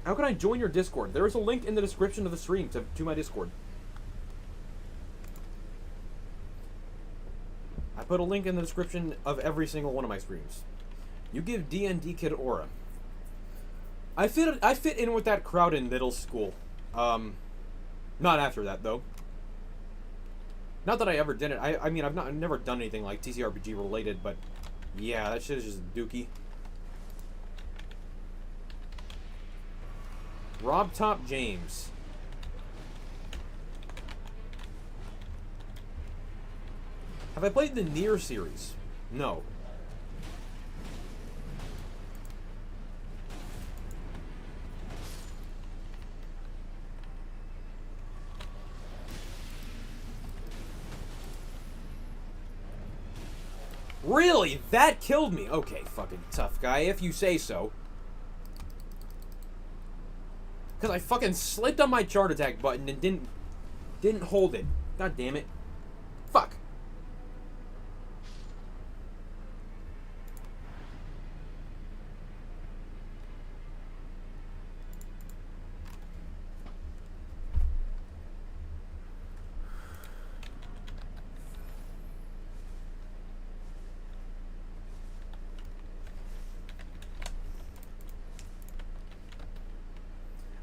How can I join your Discord? There is a link in the description of the stream to my Discord. I put a link in the description of every single one of my streams. You give D&D Kid aura. I fit in with that crowd in middle school. Not after that, though. Not that I ever did it. I mean, I've never done anything like TCRPG related, but yeah, that shit is just dookie. Rob Top James. Have I played the Nier series? No. Really? That killed me? Okay, fucking tough guy, if you say so. Because I fucking slipped on my chart attack button and didn't hold it. God damn it. Fuck.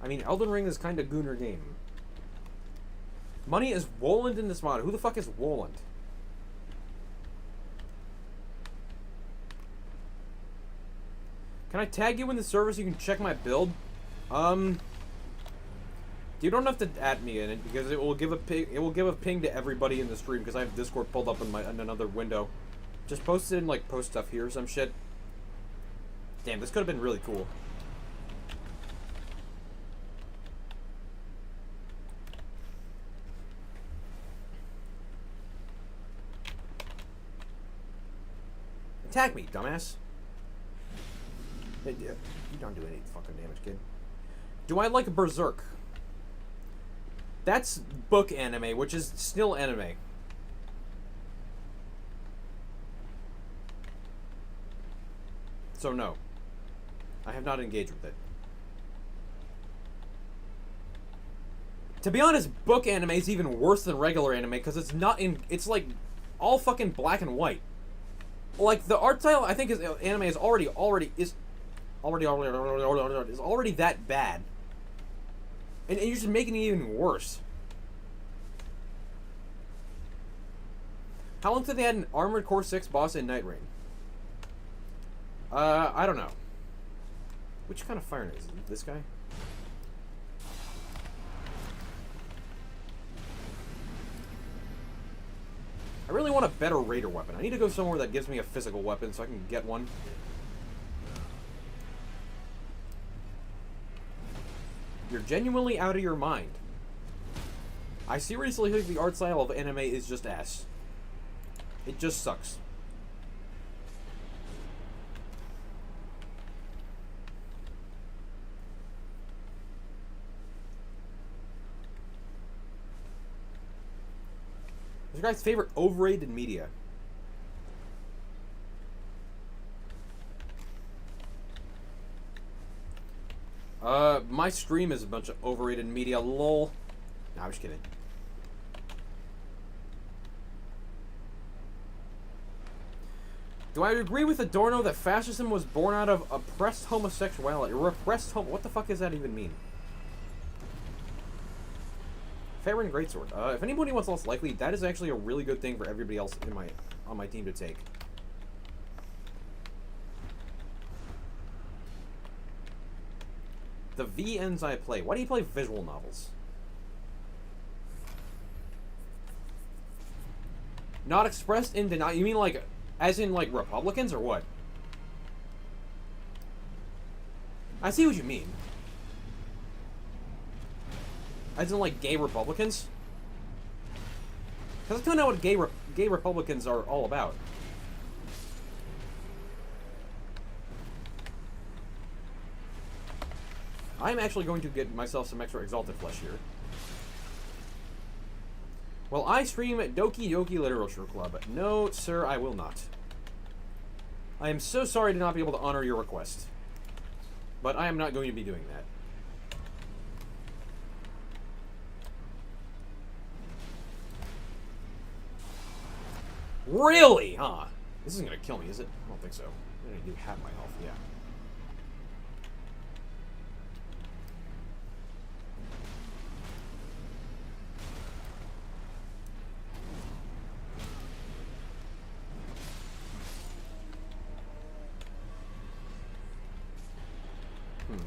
I mean, Elden Ring is kind of gooner game. Money is Woland in this mod. Who the fuck is Woland? Can I tag you in the server so you can check my build? You don't have to add me in it because it will give a ping. It will give a ping to everybody in the stream because I have Discord pulled up in another window. Just post it in like post stuff here or some shit. Damn, this could have been really cool. Attack me, dumbass. Hey, you don't do any fucking damage, kid. Do I like Berserk? That's book anime, which is still anime. So no. I have not engaged with it. To be honest, book anime is even worse than regular anime because it's not in. It's like all fucking black and white. Like the art style, I think anime is already that bad, and you're just making it even worse. How long did they add an Armored Core 6 boss in Night Rain? I don't know. Which kind of Fire Knight is it? This guy? I really want a better raider weapon. I need to go somewhere that gives me a physical weapon so I can get one. You're genuinely out of your mind. I seriously think the art style of anime is just ass. It just sucks. What's your guys' favorite overrated media? My stream is a bunch of overrated media, lol. Nah, I'm just kidding. Do I agree with Adorno that fascism was born out of oppressed homosexuality? Repressed what the fuck does that even mean? Farron Greatsword. If anybody wants less likely, that is actually a really good thing for everybody else on my team to take. The VNs I play. Why do you play visual novels? Not expressed in denial. You mean like, as in like Republicans or what? I see what you mean. As in like gay Republicans? Because I don't know what gay Republicans are all about. I'm actually going to get myself some extra Exalted Flesh here. Well, I stream at Doki Doki Literature Club. No, sir, I will not. I am so sorry to not be able to honor your request. But I am not going to be doing that. Really? Huh? This isn't gonna kill me, is it? I don't think so. I do have my health, yeah.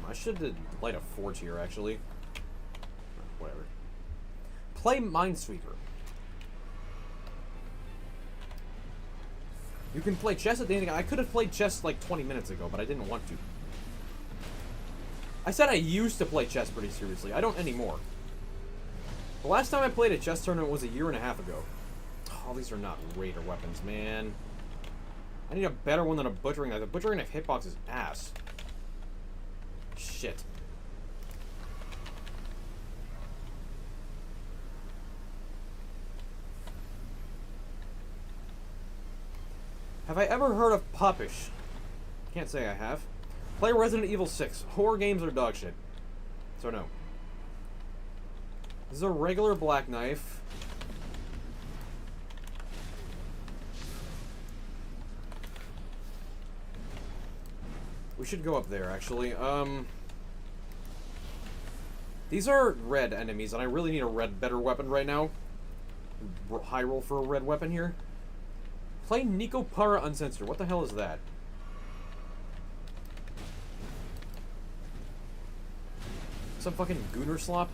I should light a forge here, actually. Whatever. Play Minesweeper. You can play chess at the end. I could have played chess like 20 minutes ago, but I didn't want to. I said I used to play chess pretty seriously. I don't anymore. The last time I played a chess tournament was a year and a half ago. Oh, these are not Raider weapons, man. I need a better one than a butchering knife. The butchering knife hitbox is ass. Shit. Have I ever heard of Popish? Can't say I have. Play Resident Evil 6. Horror games are dog shit. So no. This is a regular black knife. We should go up there, actually. These are red enemies, and I really need a better weapon right now. High roll for a red weapon here. Play Nico Para Uncensored. What the hell is that? Some fucking gooner slop?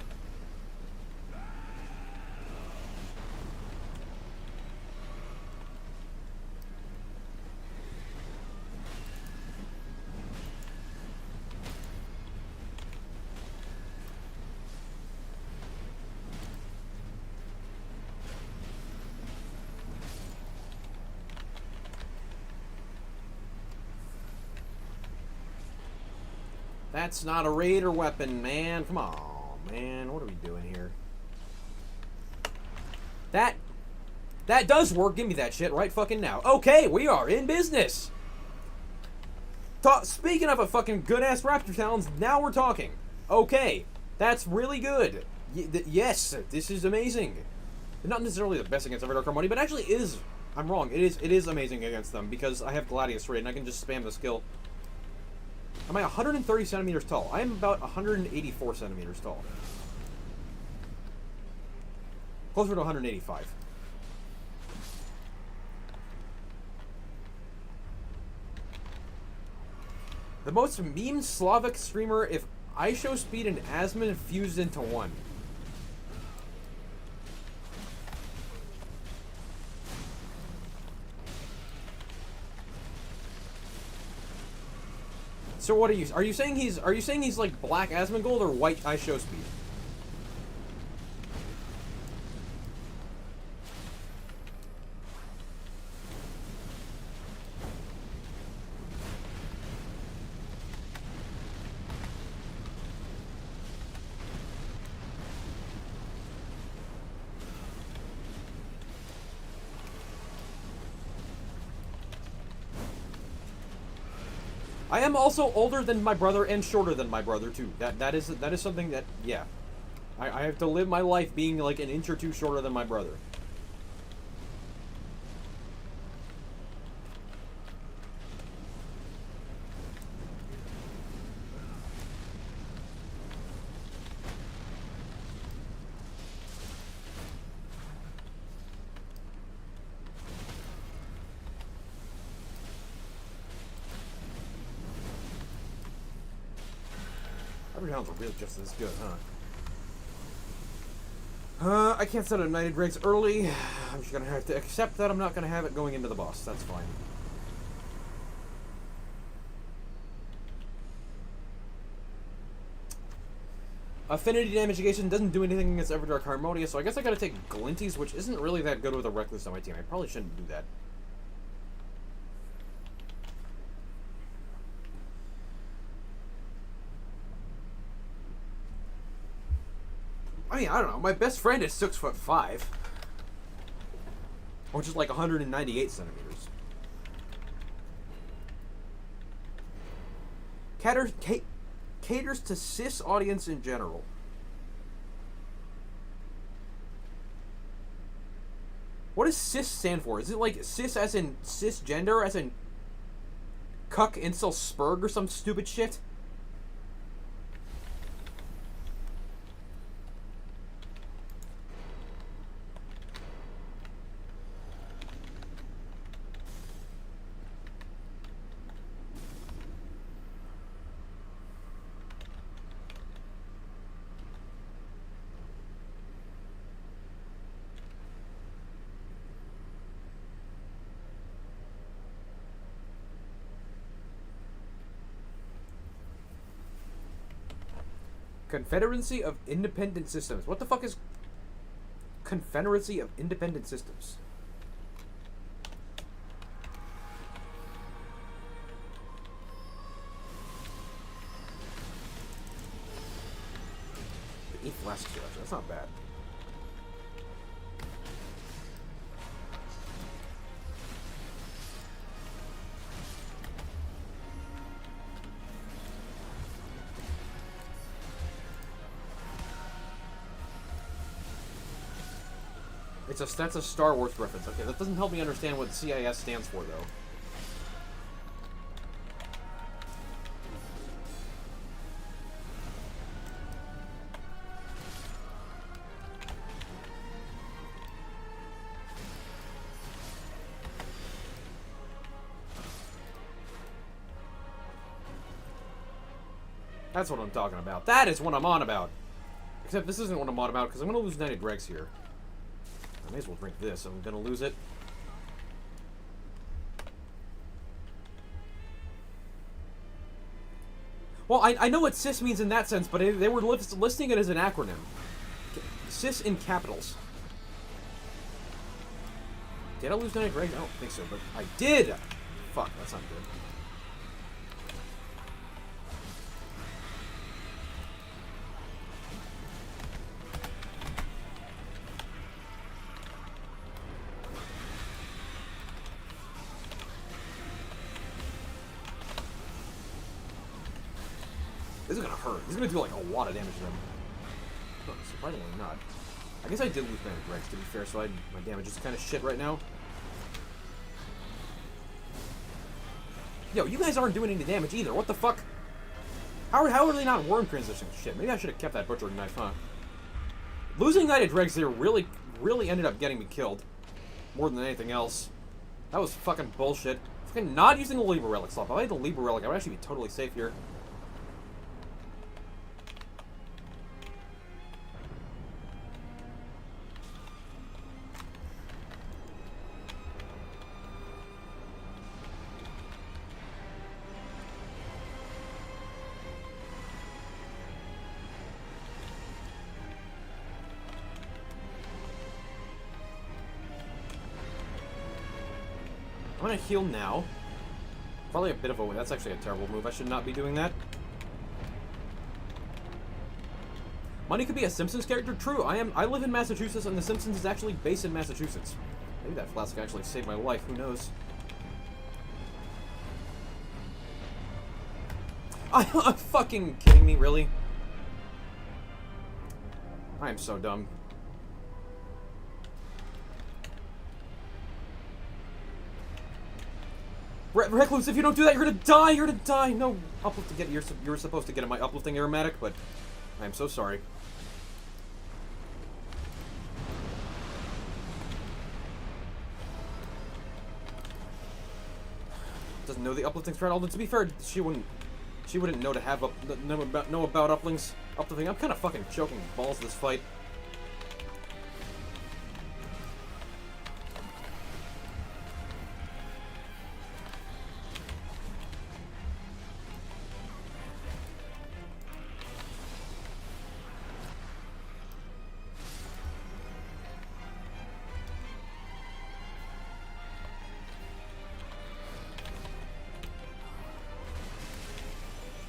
That's not a raider weapon, man. Come on, man. What are we doing here? That does work. Give me that shit right fucking now. Okay, we are in business. Speaking of a fucking good-ass raptor talons, now we're talking. Okay, that's really good. Yes, this is amazing. Not necessarily the best against Everdark Harmony, but actually is. I'm wrong. It is amazing against them because I have Gladius Raid and I can just spam the skill. Am I 130 centimeters tall? I am about 184 centimeters tall. Closer to 185. The most meme Slavic streamer if ISO speed and Asmon fused into one. So what are you saying he's like black Asmongold or white ISO speed? I am also older than my brother and shorter than my brother too. That is something that, yeah. I have to live my life being like an inch or two shorter than my brother. Everyhounds are really just as good, huh? I can't set a United Ranks early. I'm just gonna have to accept that I'm not gonna have it going into the boss. That's fine. Affinity damage negation doesn't do anything against Everdark Harmonia, so I guess I gotta take Glinties, which isn't really that good with a Recluse on my team. I probably shouldn't do that. I mean, I don't know. My best friend is 6'5", which is like 198 centimeters. Caters to cis audience in general. What does cis stand for? Is it like cis as in cisgender, as in cuck incel spurg or some stupid shit? Confederacy of Independent Systems. What the fuck is Confederacy of Independent Systems? The 8th last judge. That's not bad. That's a Star Wars reference. Okay, that doesn't help me understand what CIS stands for, though. That's what I'm talking about. That is what I'm on about. Except this isn't what I'm on about, because I'm going to lose 90 dregs here. I may as well drink this. I'm gonna lose it. Well, I know what cis means in that sense, but they were listing it as an acronym. Cis in capitals. Did I lose 90 dregs? I don't think so, but I did! Fuck, that's not good. This is gonna hurt. This is gonna do like a lot of damage to them. Oh, surprisingly not. I guess I did lose 90 dregs, to be fair, so my damage is kind of shit right now. Yo, you guys aren't doing any damage either. What the fuck? How are they not worm transitioning? Shit, maybe I should have kept that butchering knife, huh? Losing 90 dregs here really ended up getting me killed. More than anything else. That was fucking bullshit. Fucking not using the Libra Relic slot. If I had the Libra Relic, I would actually be totally safe here. I'm gonna heal now. Probably a bit of a... That's actually a terrible move. I should not be doing that. Money could be a Simpsons character? True. I live in Massachusetts, and The Simpsons is actually based in Massachusetts. Maybe that flask actually saved my life. Who knows? I'm fucking kidding me, really? I am so dumb. Recluse, if you don't do that, you're gonna die! You're gonna die! No, uplift to get it. You're supposed to get my uplifting aromatic, but I am so sorry. Doesn't know the uplifting strat. Although to be fair, she wouldn't know to have know about uplifting. I'm kind of fucking choking balls this fight.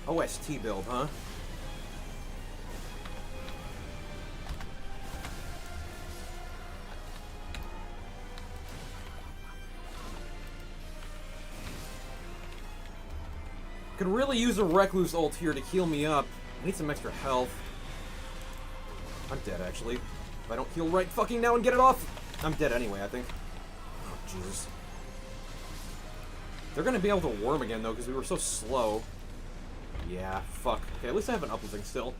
OST build, huh? Could really use a Recluse ult here to heal me up. I need some extra health. I'm dead, actually. If I don't heal right fucking now and get it off, I'm dead anyway, I think. Jesus. They're gonna be able to worm again, though, because we were so slow. Yeah, fuck. Okay, at least I have an uplifting still.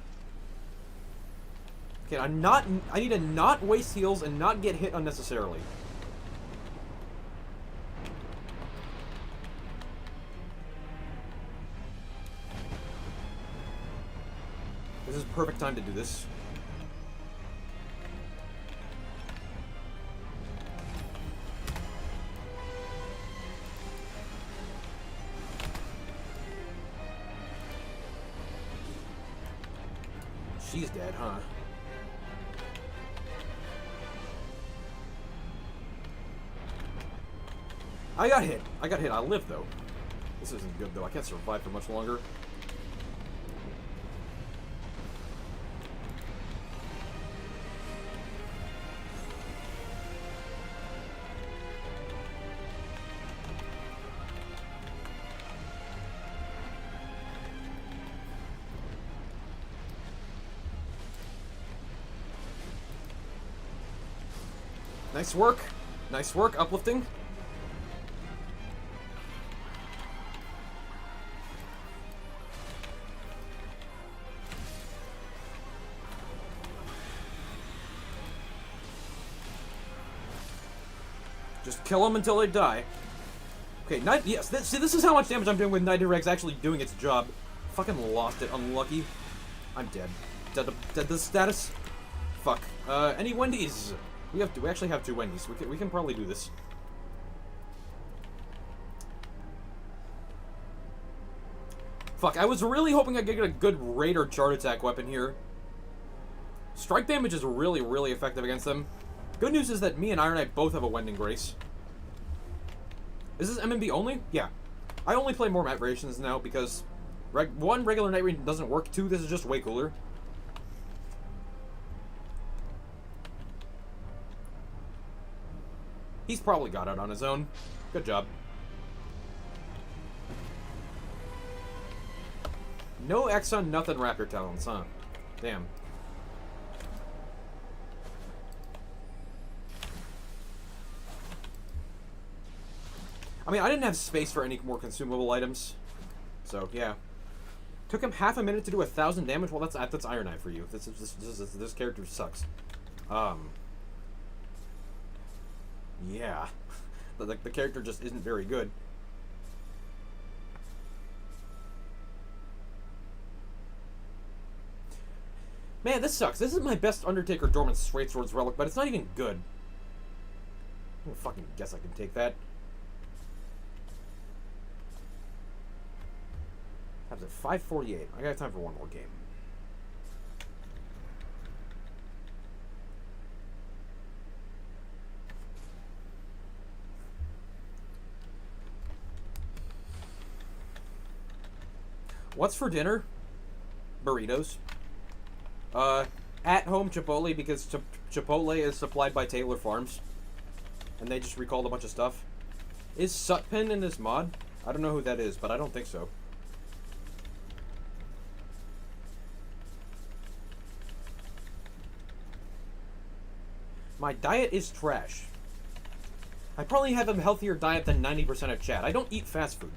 Okay, I need to not waste heals and not get hit unnecessarily. This is perfect time to do this. She's dead, huh? I got hit. I live, though. This isn't good, though. I can't survive for much longer. Nice work. Nice work, uplifting. Just kill them until they die. Okay, yes, see, this is how much damage I'm doing with Night Reg's actually doing its job. Fucking lost it, unlucky. I'm dead. Dead to status? Fuck. Any Wendy's? We actually have 2 Wendy's. We can probably do this. Fuck, I was really hoping I could get a good raid or chart attack weapon here. Strike damage is really, really effective against them. Good news is that me and Iron Knight both have a Wending Grace. Is this MMB only? Yeah. I only play more map variations now because 1, regular Night Raid doesn't work. 2, this is just way cooler. He's probably got it on his own. Good job. No Exxon, nothing Raptor Talons, huh? Damn. I mean, I didn't have space for any more consumable items. So, yeah. Took him half a minute to do 1,000 damage? Well, that's Iron Knight for you. This character sucks. Yeah. The character just isn't very good. Man, this sucks. This is my best Undertaker Dormant Straight Swords relic, but it's not even good. I don't fucking guess I can take that. That's at 5:48. I got time for one more game. What's for dinner? Burritos. At home Chipotle because Chipotle is supplied by Taylor Farms. And they just recalled a bunch of stuff. Is Sutpin in this mod? I don't know who that is, but I don't think so. My diet is trash. I probably have a healthier diet than 90% of chat. I don't eat fast food.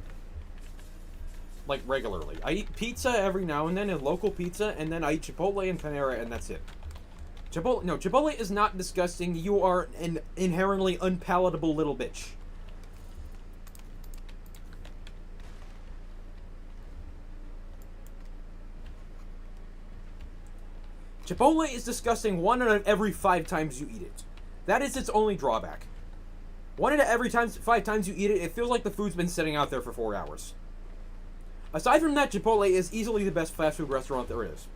Like, regularly. I eat pizza every now and then, a local pizza, and then I eat Chipotle and Panera, and that's it. Chipotle is not disgusting. You are an inherently unpalatable little bitch. Chipotle is disgusting 1 out of every 5 times you eat it. That is its only drawback. 1 out of every 5 times you eat it, it feels like the food's been sitting out there for 4 hours. Aside from that, Chipotle is easily the best fast food restaurant there is.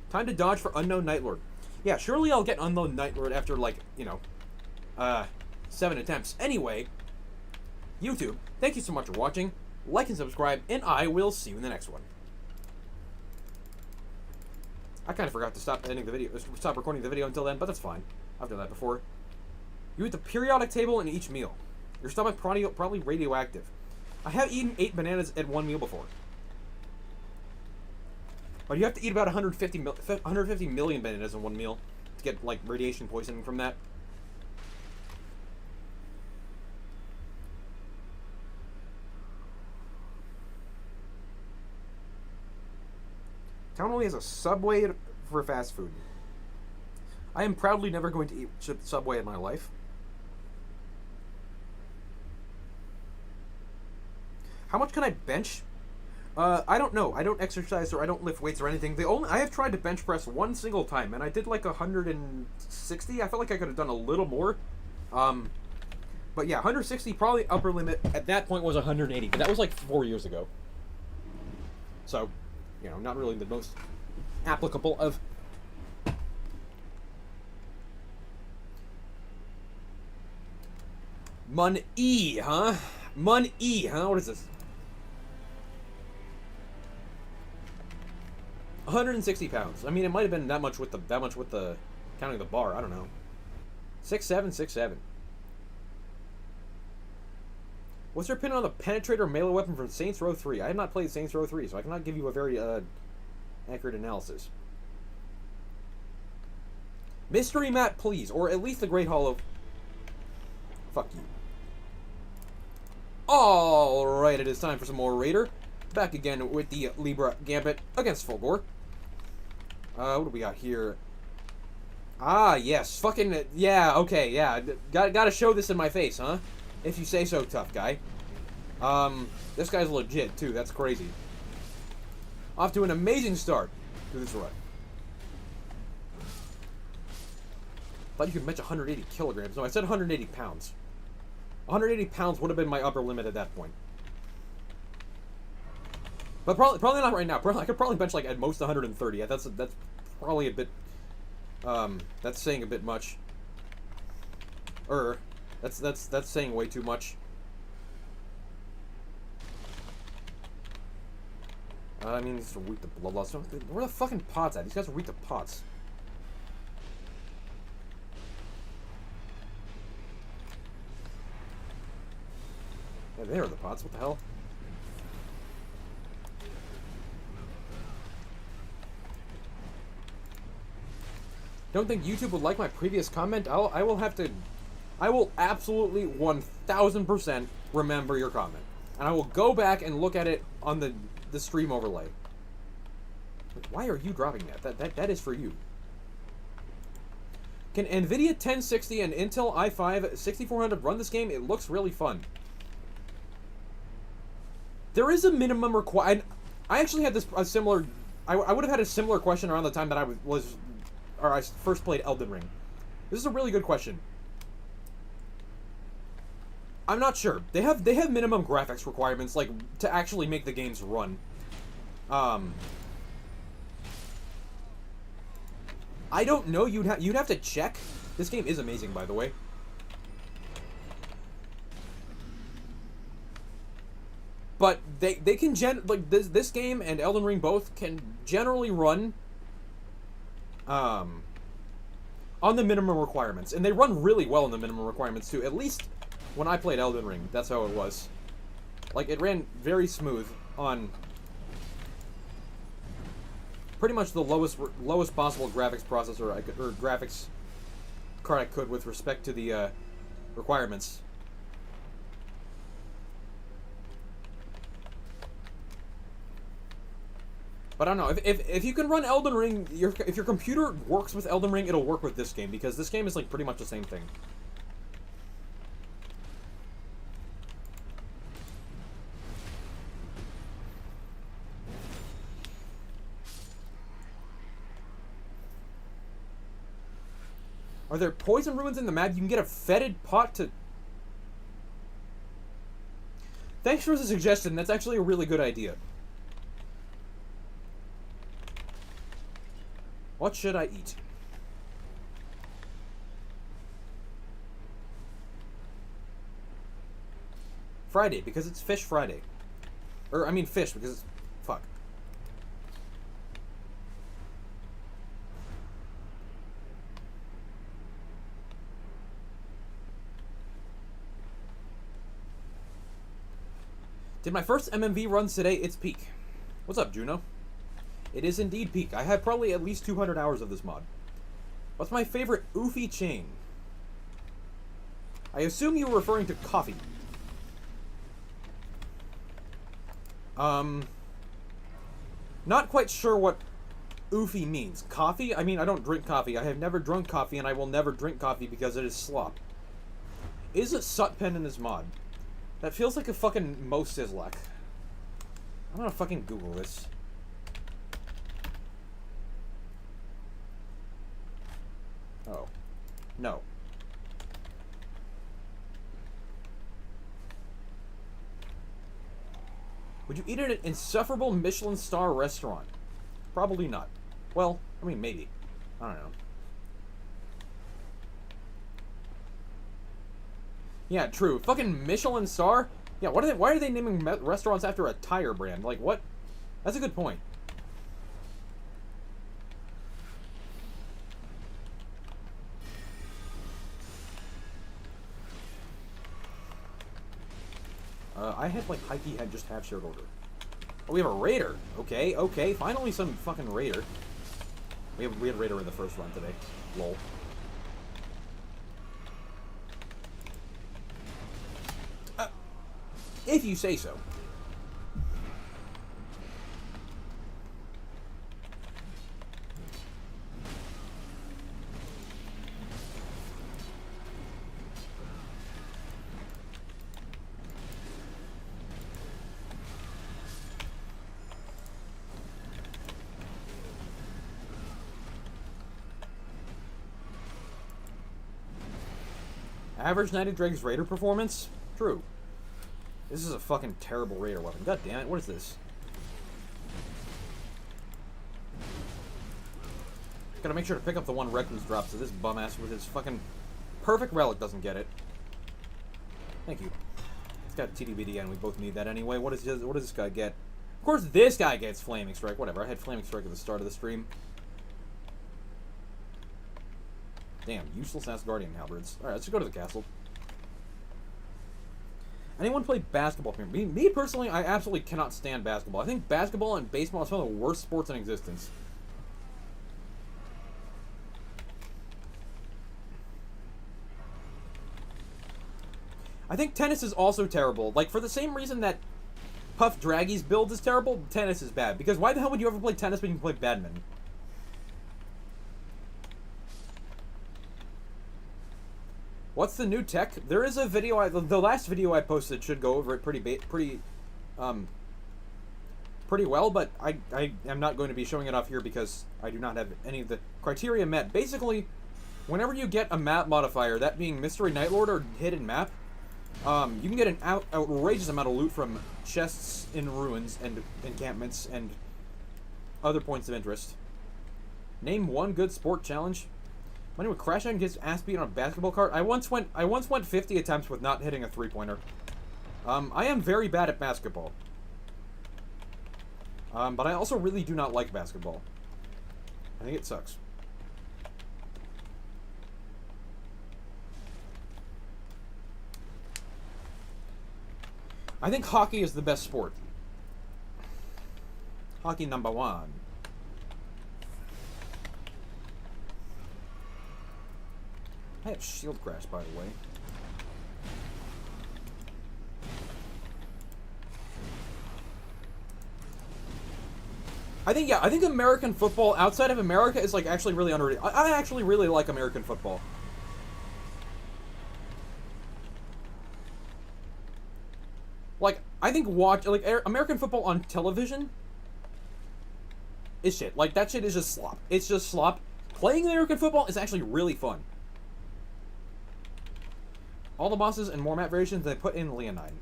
Time to dodge for Unknown Nightlord. Yeah, surely I'll get Unknown Nightlord after, like, 7 attempts. Anyway, YouTube, thank you so much for watching. Like and subscribe, and I will see you in the next one. I kind of forgot to stop recording the video until then, but that's fine. I've done that before. You eat the periodic table in each meal. Your stomach probably radioactive. I have eaten 8 bananas at 1 meal before. But you have to eat about 150 million bananas in 1 meal to get, like, radiation poisoning from that. Town only has a Subway for fast food. I am proudly never going to eat Subway in my life. How much can I bench? I don't know. I don't exercise or I don't lift weights or anything. I have tried to bench press one single time, and I did like 160. I felt like I could have done a little more. But yeah, 160 probably upper limit. At that point was 180, but that was like 4 years ago. So, you know, not really the most applicable of. Mun-E, huh? Mun-E, huh? What is this? 160 pounds. I mean, it might have been that much with the counting the bar. I don't know. 6'7", 6'7". What's your opinion on the penetrator melee weapon from Saints Row 3? I have not played Saints Row 3, so I cannot give you a very accurate analysis. Mystery Matt, please, or at least the Great Hollow. Fuck you. Alright, it is time for some more Raider. Back again with the Libra Gambit against Fulgore. What do we got here? Ah, yes. Fucking, yeah, okay, yeah. Gotta show this in my face, huh? If you say so, tough guy. This guy's legit, too. That's crazy. Off to an amazing start to this run. Thought you could bench 180 kilograms. No, I said 180 pounds. 180 pounds would have been my upper limit at that point. But probably not right now. I could probably bench like at most 130. That's probably a bit. That's saying a bit much. That's saying way too much. I mean, these are weak to blood loss. Where are the fucking pots at? These guys are weak to pots. Yeah, there are the pots. What the hell? Don't think YouTube would like my previous comment? I will absolutely 1000% remember your comment. And I will go back and look at it on the stream overlay. Why are you dropping that? That is for you. Can NVIDIA 1060 and Intel i5 6400 run this game? It looks really fun. There is a minimum required. I actually had a similar. I would have had a similar question around the time that I first played Elden Ring. This is a really good question. I'm not sure. They have minimum graphics requirements, like, to actually make the games run. I don't know. You'd have to check. This game is amazing, by the way. But they can like this game and Elden Ring both can generally run on the minimum requirements, and they run really well on the minimum requirements too. At least when I played Elden Ring, that's how it was. Like, it ran very smooth on pretty much the lowest possible graphics processor or graphics card I could with respect to the requirements. But I don't know, if you can run Elden Ring, if your computer works with Elden Ring, it'll work with this game, because this game is like pretty much the same thing. Are there poison ruins in the map? You can get a fetid pot to... Thanks for the suggestion, that's actually a really good idea. What should I eat? Friday, because it's Fish Friday. Or, I mean fish, because it's... Fuck. Did my first MMV runs today? It's peak. What's up, Juno? It is indeed peak. I have probably at least 200 hours of this mod. What's my favorite oofy chain? I assume you were referring to coffee. Not quite sure what oofy means. Coffee? I mean, I don't drink coffee. I have never drunk coffee, and I will never drink coffee because it is slop. Is it Sutpen in this mod? That feels like a fucking Mo Sizzlek. I'm gonna fucking Google this. Oh. No. Would you eat at an insufferable Michelin star restaurant? Probably not. Well, I mean, maybe. I don't know. Yeah, true. Fucking Michelin star? Yeah, why are they naming restaurants after a tire brand? Like, what? That's a good point. I had, like, Heike had just half shared order. Oh, we have a raider. Okay, okay. Finally some fucking raider. We had raider in the first run today. Lol. If you say so. Average Nighted Dregs Raider performance? True. This is a fucking terrible Raider weapon. God damn it, what is this? Gotta make sure to pick up the one Recluse drops so this bum-ass with his fucking perfect relic doesn't get it. Thank you. It's got TDBD and we both need that anyway. What does this guy get? Of course this guy gets Flaming Strike. Whatever, I had Flaming Strike at the start of the stream. Damn, useless ass Guardian halberds. Alright, let's just go to the castle. Anyone play basketball here? Me personally, I absolutely cannot stand basketball. I think basketball and baseball are some of the worst sports in existence. I think tennis is also terrible. Like, for the same reason that Puff Draggy's build is terrible, tennis is bad. Because why the hell would you ever play tennis when you can play badminton? What's the new tech? There is a video. The last video I posted should go over it pretty well, but I am not going to be showing it off here because I do not have any of the criteria met. Basically, whenever you get a map modifier, that being Mystery Nightlord or Hidden Map, you can get an outrageous amount of loot from chests in ruins and encampments and other points of interest. Name one good sport challenge. Money would crash out and gets ass beat on a basketball cart. I once went 50 attempts with not hitting a three-pointer. I am very bad at basketball. But I also really do not like basketball. I think it sucks. I think hockey is the best sport. Hockey number one. I have shield crash, by the way. I think American football outside of America is like actually really underrated. I actually really like American football. Like, I think American football on television is shit. Like, that shit is just slop. It's just slop. Playing American football is actually really fun. All the bosses and more map variations, they put in Leonine.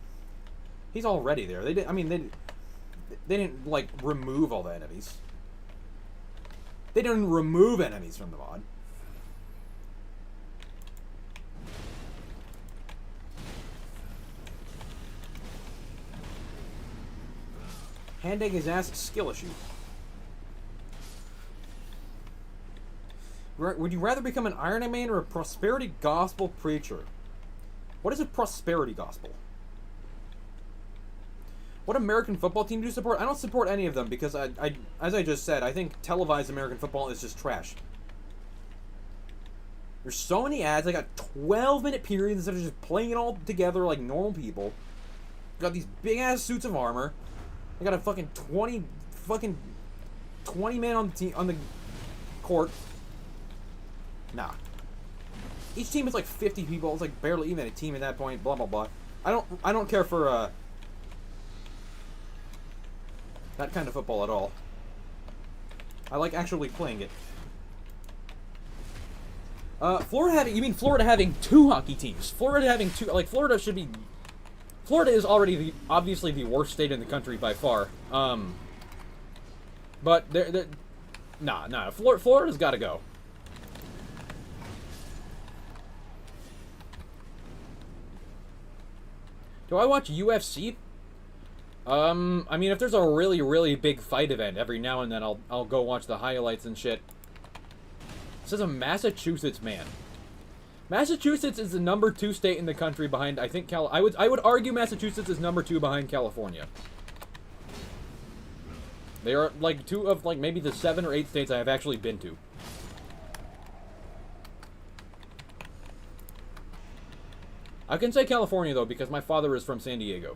He's already there. They didn't like remove all the enemies. They didn't remove enemies from the mod. Handing his ass, skill issue. Would you rather become an Iron Man or a prosperity gospel preacher? What is a prosperity gospel? What American football team do you support? I don't support any of them because as I just said, I think televised American football is just trash. There's so many ads. I got 12-minute periods instead of just playing it all together like normal people. Got these big ass suits of armor. I got a fucking 20 fucking 20 men on the team on the court. Nah. Each team is like 50 people. It's like barely even a team at that point. Blah blah blah. I don't care for that kind of football at all. I like actually playing it. You mean Florida having 2 hockey teams? Florida having 2, like Florida should be. Florida is already obviously the worst state in the country by far. But Florida's got to go. Do I watch UFC? I mean, if there's a really, really big fight event, every now and then I'll go watch the highlights and shit. This is a Massachusetts man. Massachusetts is the number 2 state in the country behind, I think, I would argue Massachusetts is number 2 behind California. They are, like, 2 of, like, maybe the 7 or 8 states I have actually been to. I can say California, though, because my father is from San Diego.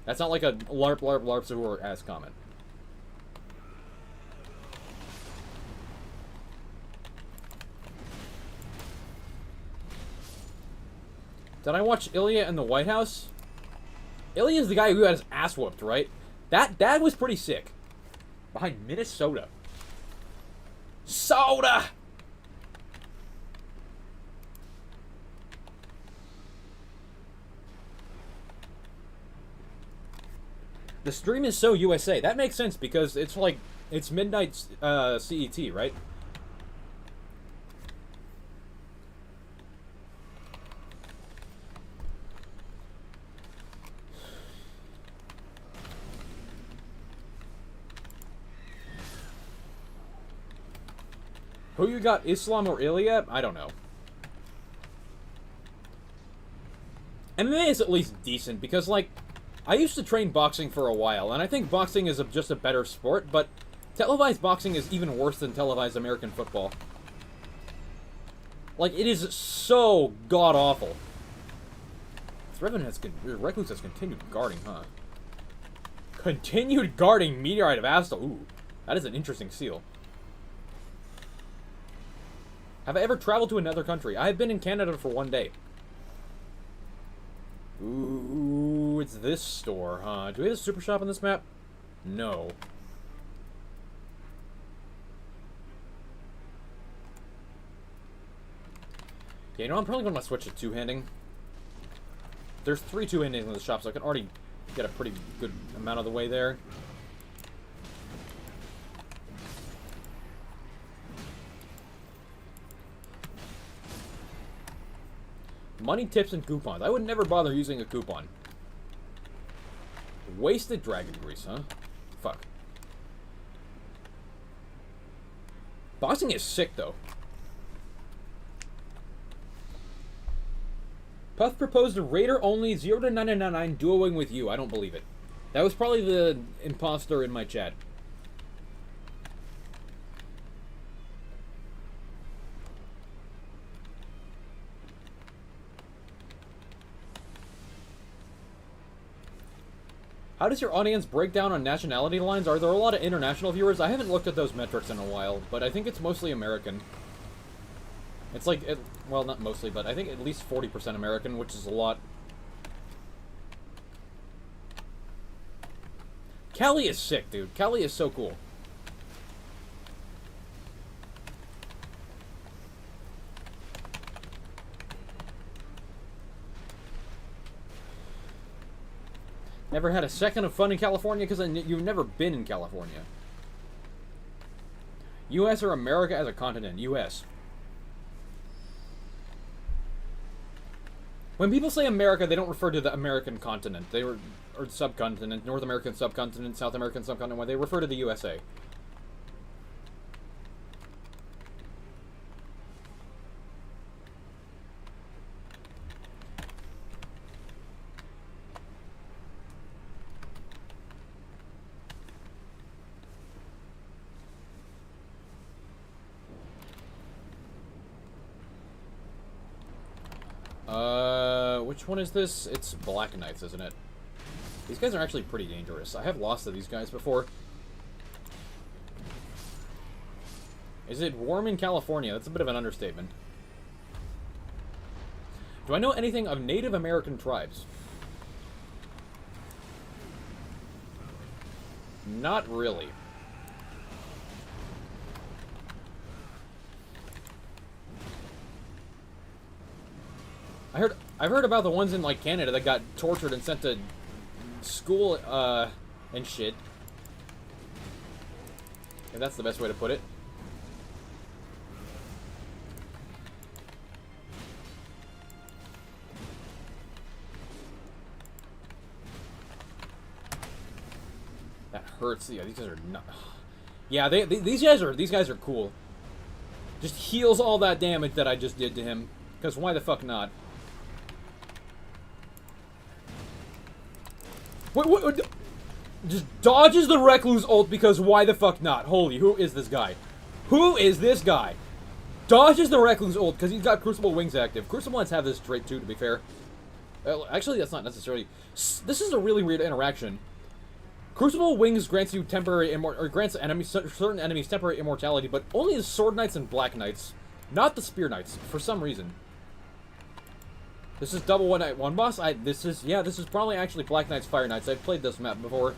That's not like a LARPs who are as common. Did I watch Ilya in the White House? Ilya's the guy who got his ass whooped, right? That was pretty sick. Behind Minnesota. Soda! The stream is so USA. That makes sense because it's like, it's midnight CET, right? Who you got, Islam or Ilya? I don't know. MMA is at least decent because, like, I used to train boxing for a while, and I think boxing is just a better sport, but televised boxing is even worse than televised American football. Like, it is so god-awful. Recluse has continued guarding, huh? Continued guarding Meteorite of Astal. Ooh, that is an interesting seal. Have I ever traveled to another country? I have been in Canada for 1 day. Ooh, it's this store, huh? Do we have a super shop on this map? No. Yeah, you know, I'm probably going to switch to two-handing. There's 3 two-handings in the shop, so I can already get a pretty good amount of the way there. Money, tips, and coupons. I would never bother using a coupon. Wasted dragon grease, huh? Fuck. Boxing is sick, though. Puff proposed a Raider-only 0 to 999 duoing with you. I don't believe it. That was probably the imposter in my chat. How does your audience break down on nationality lines? Are there a lot of international viewers? I haven't looked at those metrics in a while, but I think it's mostly American. It's like, well, not mostly, but I think at least 40% American, which is a lot. Kelly is sick, dude. Kelly is so cool. Never had a second of fun in California because you've never been in California. U.S. or America as a continent? U.S. When people say America, they don't refer to the American continent. Or subcontinent, North American subcontinent, South American subcontinent. They refer to the USA. Which one is this? It's Black Knights, isn't it? These guys are actually pretty dangerous. I have lost to these guys before. Is it warm in California? That's a bit of an understatement. Do I know anything of Native American tribes? Not really. I've heard about the ones in like Canada that got tortured and sent to school and shit. If that's the best way to put it. That hurts. Yeah, these guys are not. Yeah, these guys are cool. Just heals all that damage that I just did to him. Because why the fuck not? What? Just dodges the Recluse ult because why the fuck not? Holy, who is this guy? Who is this guy? Dodges the Recluse ult because he's got Crucible Wings active. Crucible Wings have this trait too, to be fair. Actually, that's not necessarily... This is a really weird interaction. Crucible Wings grants you temporary or grants enemies, certain enemies temporary immortality, but only the Sword Knights and Black Knights, not the Spear Knights, for some reason. This is double one night one boss. This is probably actually Black Knights Fire Knights. I've played this map before.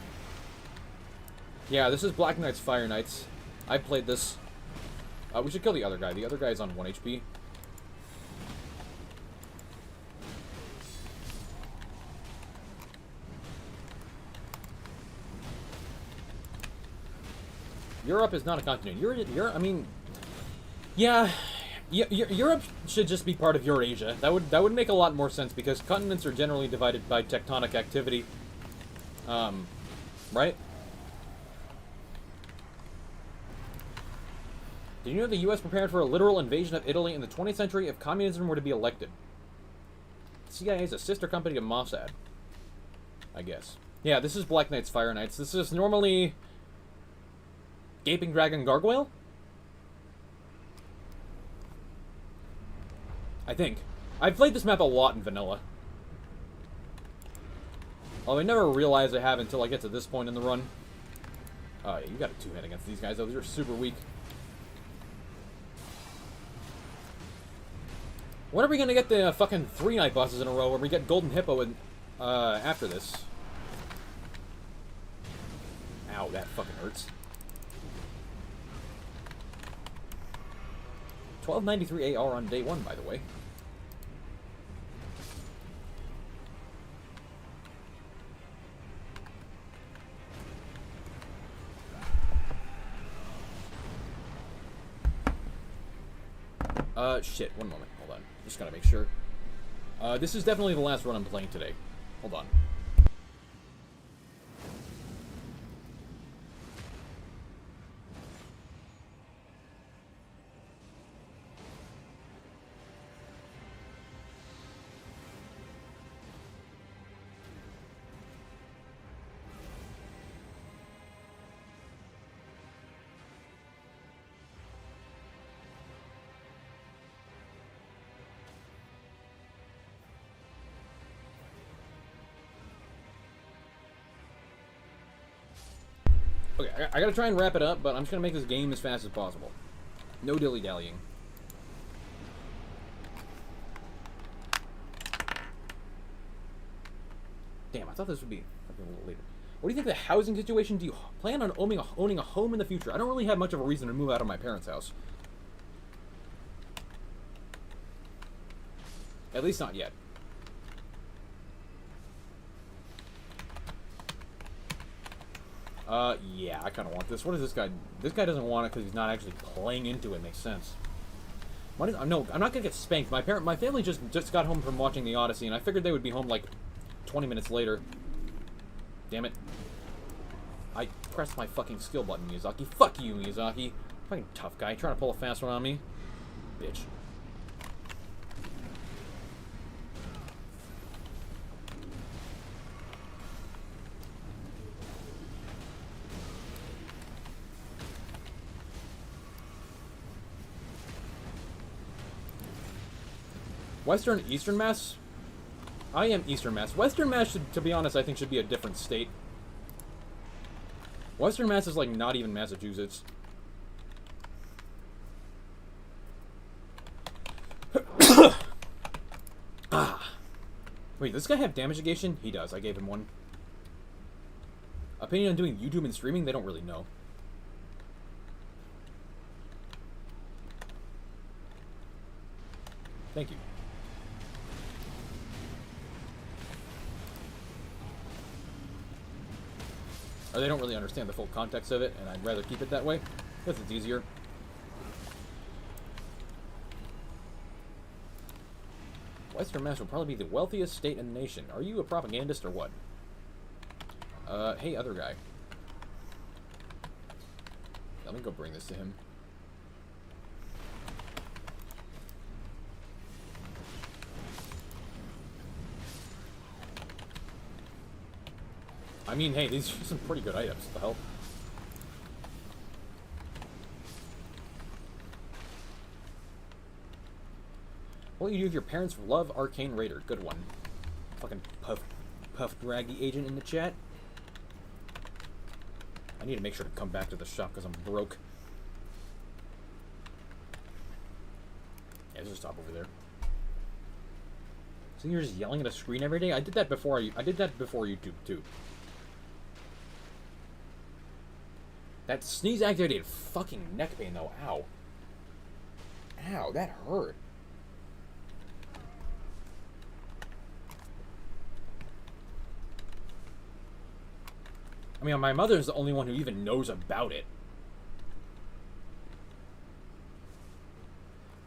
Yeah, this is Black Knights Fire Knights. I've played this. We should kill the other guy. The other guy is on 1 HP. Europe is not a continent. I mean, yeah. Europe should just be part of Eurasia. That would make a lot more sense because continents are generally divided by tectonic activity. Right? Did you know the U.S. prepared for a literal invasion of Italy in the 20th century if communism were to be elected? The CIA is a sister company to Mossad, I guess. Yeah, this is Black Knights Fire Knights. This is normally Gaping Dragon Gargoyle? I think. I've played this map a lot in vanilla. Although I never realized I have until I get to this point in the run. Oh, yeah, you got a 2-hit against these guys, though. These are super weak. When are we gonna get the fucking 3 night bosses in a row where we get Golden Hippo in, after this? Ow, that fucking hurts. 1293 AR on day 1, by the way. Shit, one moment, hold on. Just gotta make sure. This is definitely the last run I'm playing today. Hold on. Okay, I gotta try and wrap it up, but I'm just gonna make this game as fast as possible. No dilly-dallying. Damn, I thought this would be a little later. What do you think of the housing situation? Do you plan on owning a home in the future? I don't really have much of a reason to move out of my parents' house. At least not yet. Yeah, I kind of want this. What is this guy? This guy doesn't want it because he's not actually playing into it. Makes sense. No, I'm not gonna get spanked. My family just got home from watching the Odyssey, and I figured they would be home like 20 minutes later. Damn it. I pressed my fucking skill button, Miyazaki. Fuck you, Miyazaki. Fucking tough guy. Trying to pull a fast one on me. Bitch. Western Eastern Mass? I am Eastern Mass. Western Mass, to be honest, I think should be a different state. Western Mass is like not even Massachusetts. Wait, does this guy have damage negation? He does. I gave him one. Opinion on doing YouTube and streaming? They don't really know. Thank you. Or they don't really understand the full context of it, and I'd rather keep it that way, because it's easier. Western Mass will probably be the wealthiest state in the nation. Are you a propagandist or what? Hey, other guy. Let me go bring this to him. I mean, hey, these are some pretty good items. What the hell? What do you do if your parents love Arcane Raider? Good one. Fucking Puff Draggy agent in the chat. I need to make sure to come back to the shop because I'm broke. Yeah, there's a stop over there. So you're just yelling at a screen every day? I did that before YouTube too. That sneeze activated fucking neck pain though. Ow. Ow, that hurt. I mean, my mother's the only one who even knows about it.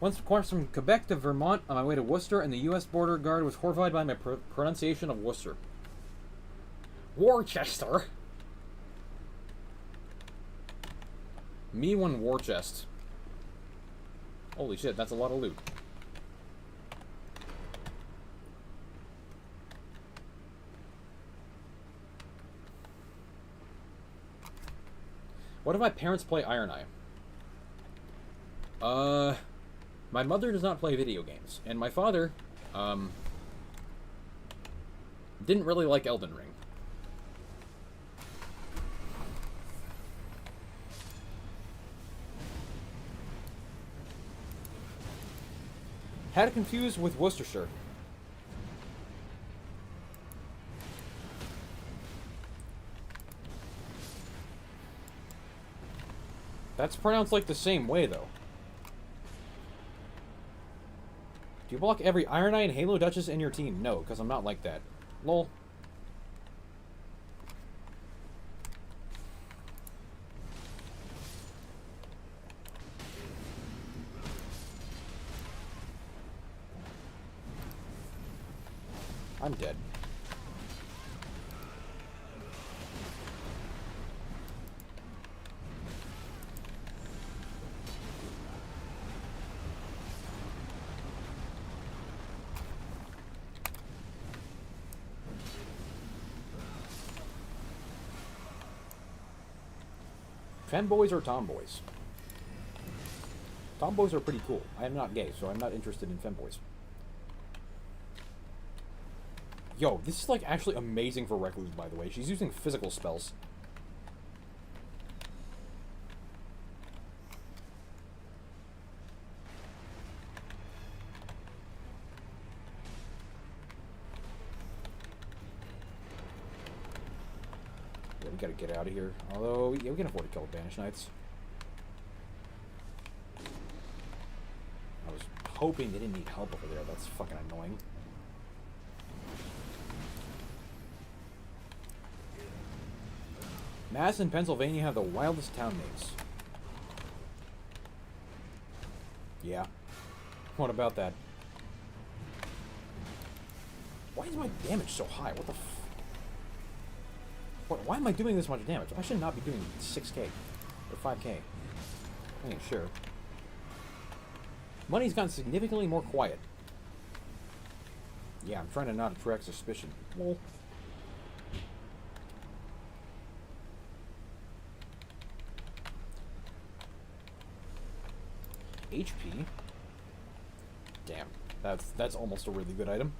Once crossed from Quebec to Vermont on my way to Worcester, and the U.S. border guard was horrified by my pronunciation of Worcester. Worcester. Me one war chest. Holy shit, that's a lot of loot. What if my parents play Iron Eye? My mother does not play video games, and my father, didn't really like Elden Ring. Had it confused with Worcestershire. That's pronounced like the same way, though. Do you block every Iron Eye and Halo Duchess in your team? No, because I'm not like that. Lol. I'm dead. Femboys or tomboys? Tomboys are pretty cool. I am not gay, so I'm not interested in femboys. Yo, this is like actually amazing for Recluse, by the way. She's using physical spells. Yeah, we gotta get out of here. Although, yeah, we can afford to kill Banished Knights. I was hoping they didn't need help over there. That's fucking annoying. Mass and Pennsylvania have the wildest town names. Yeah. What about that? Why is my damage so high? What the f... Why am I doing this much damage? I should not be doing 6k. Or 5k. I ain't sure. Money's gotten significantly more quiet. Yeah, I'm trying to not attract suspicion. Well... HP. Damn, that's almost a really good item.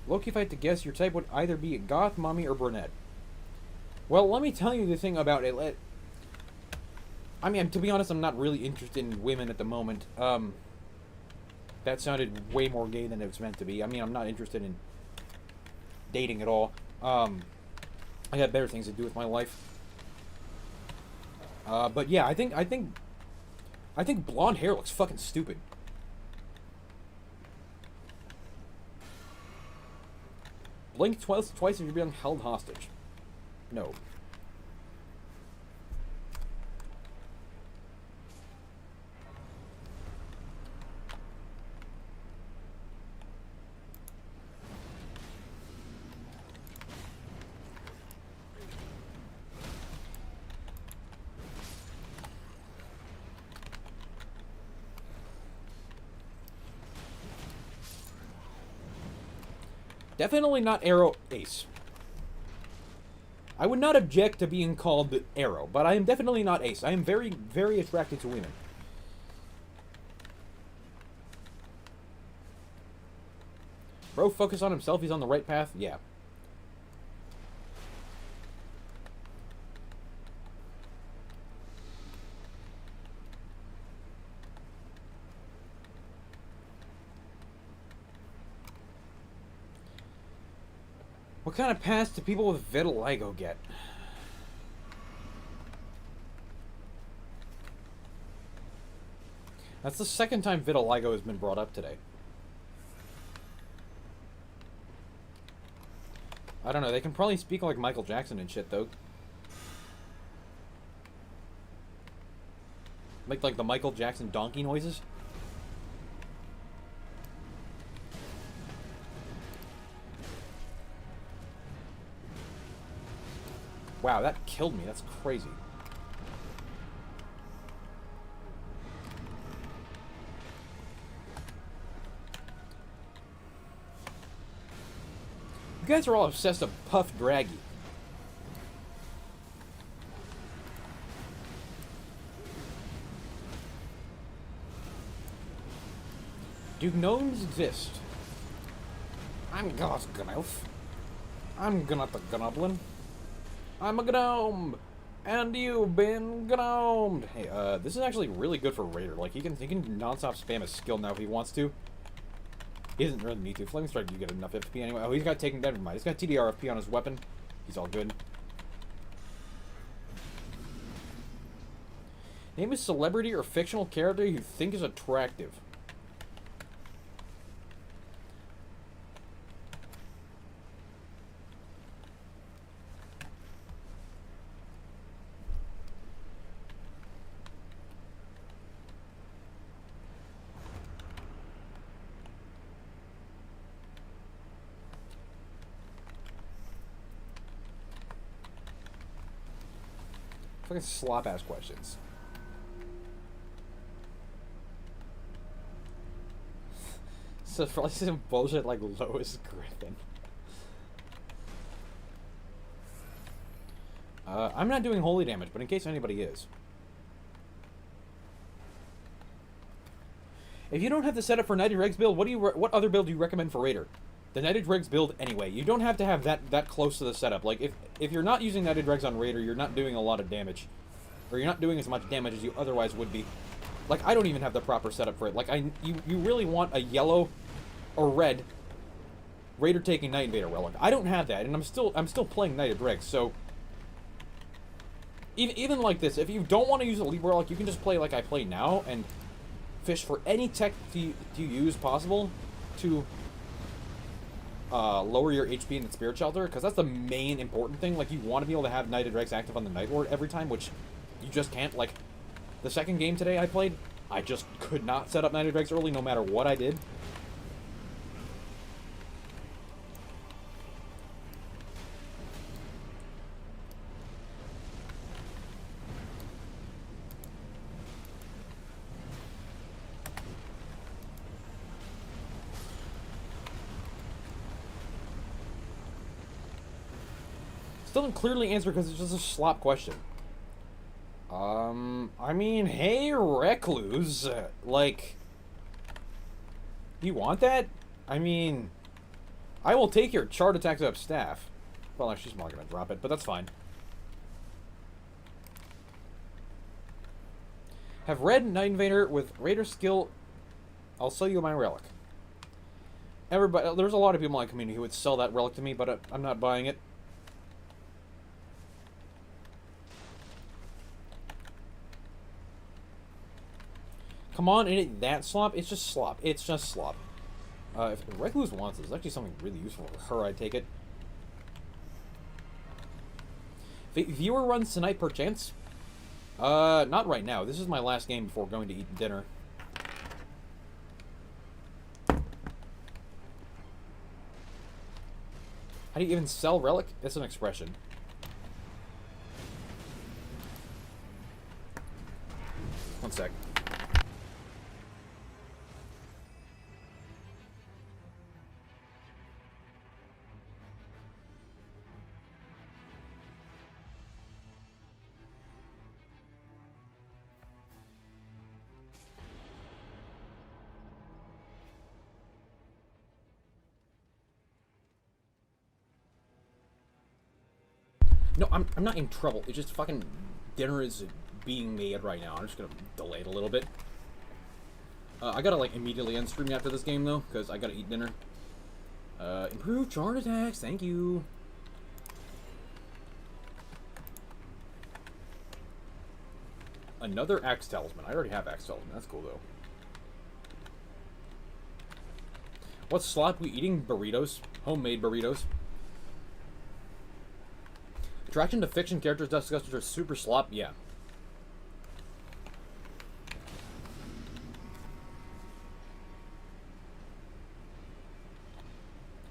Loki, if I had to guess, your type would either be a goth, mommy, or brunette. Well, let me tell you the thing about it. I mean, to be honest, I'm not really interested in women at the moment. That sounded way more gay than it was meant to be. I mean, I'm not interested in dating at all. I got better things to do with my life. But yeah, I think blonde hair looks fucking stupid. Blink twice if you're being held hostage. No. Definitely not Arrow Ace. I would not object to being called Arrow, but I am definitely not Ace. I am very, very attracted to women. Bro, focus on himself. He's on the right path. Yeah. What kind of pass do people with vitiligo get? That's the second time vitiligo has been brought up today. I don't know, they can probably speak like Michael Jackson and shit, though. Make like the Michael Jackson donkey noises. Wow, that killed me. That's crazy. You guys are all obsessed with Puff Draggy. Do gnomes exist? I'm God's Gnolf. I'm not the Goblin. I'm a gnome, and you've been gnomed. Hey, this is actually really good for Raider. Like, he can non-stop spam his skill now if he wants to. He doesn't really need to. Flaming Strike, you get enough FP anyway. Oh, he's got Taken Dead. Never mind. He's got TDR FP on his weapon. He's all good. Name a celebrity or fictional character you think is attractive. Fucking slop-ass questions. So probably some bullshit like Lois Griffin. I'm not doing holy damage, but in case anybody is. If you don't have the setup for Knighted Regs build, what other build do you recommend for Raider? The Knighted Regs build anyway. You don't have to have that close to the setup. Like, if you're not using Knighted Regs on Raider, you're not doing a lot of damage. Or you're not doing as much damage as you otherwise would be. Like, I don't even have the proper setup for it. Like, you really want a yellow or red Raider taking Night Invader Relic. I don't have that, and I'm still playing Knighted Regs, so even like this, if you don't want to use a Leap Relic, you can just play like I play now and fish for any tech to use possible to lower your HP in the Spirit Shelter, because that's the main important thing. Like, you want to be able to have Knighted Regs active on the Night Lord every time, which you just can't. Like, the second game today I played, I just could not set up Knighted Regs early no matter what I did. Doesn't clearly answer because it's just a slop question. I mean, hey, Recluse, like, you want that? I mean, I will take your Chart Attacks Up Staff. Well, no, she's not gonna drop it, but that's fine. Have Red Night Invader with Raider skill. I'll sell you my relic. Everybody, there's a lot of people in my community who would sell that relic to me, but I'm not buying it. Come on, it ain't that slop. It's just slop. It's just slop. If Recluse wants this, it's actually something really useful for her, I'd take it. Viewer runs tonight, perchance? Not right now. This is my last game before going to eat dinner. How do you even sell relic? It's an expression. One sec. No, I'm not in trouble. It's just fucking dinner is being made right now. I'm just gonna delay it a little bit. I gotta like immediately end stream after this game though, because I gotta eat dinner. Improve charge attacks, thank you. Another Axe Talisman. I already have Axe Talisman. That's cool though. What slop we eating? Burritos. Homemade burritos. Attraction to fiction characters discussed are super slop, yeah.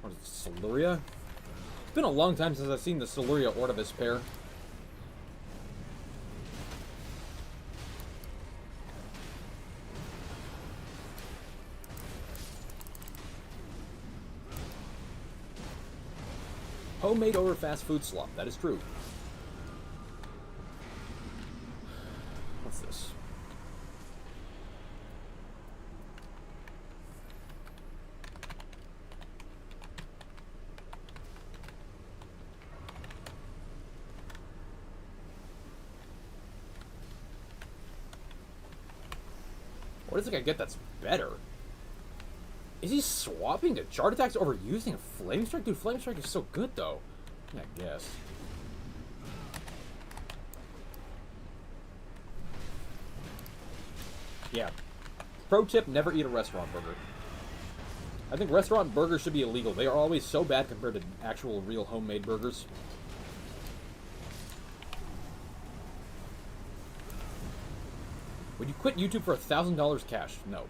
What is it, Siluria? It's been a long time since I've seen the Siluria Ordovis pair. Homemade over fast food slop, that is true. What's this? What is it I get that's better? Is he swapping to charge attacks over using a Flame Strike? Dude, Flame Strike is so good, though. I guess. Yeah. Pro tip, never eat a restaurant burger. I think restaurant burgers should be illegal. They are always so bad compared to actual, real homemade burgers. Would you quit YouTube for $1,000 cash? No.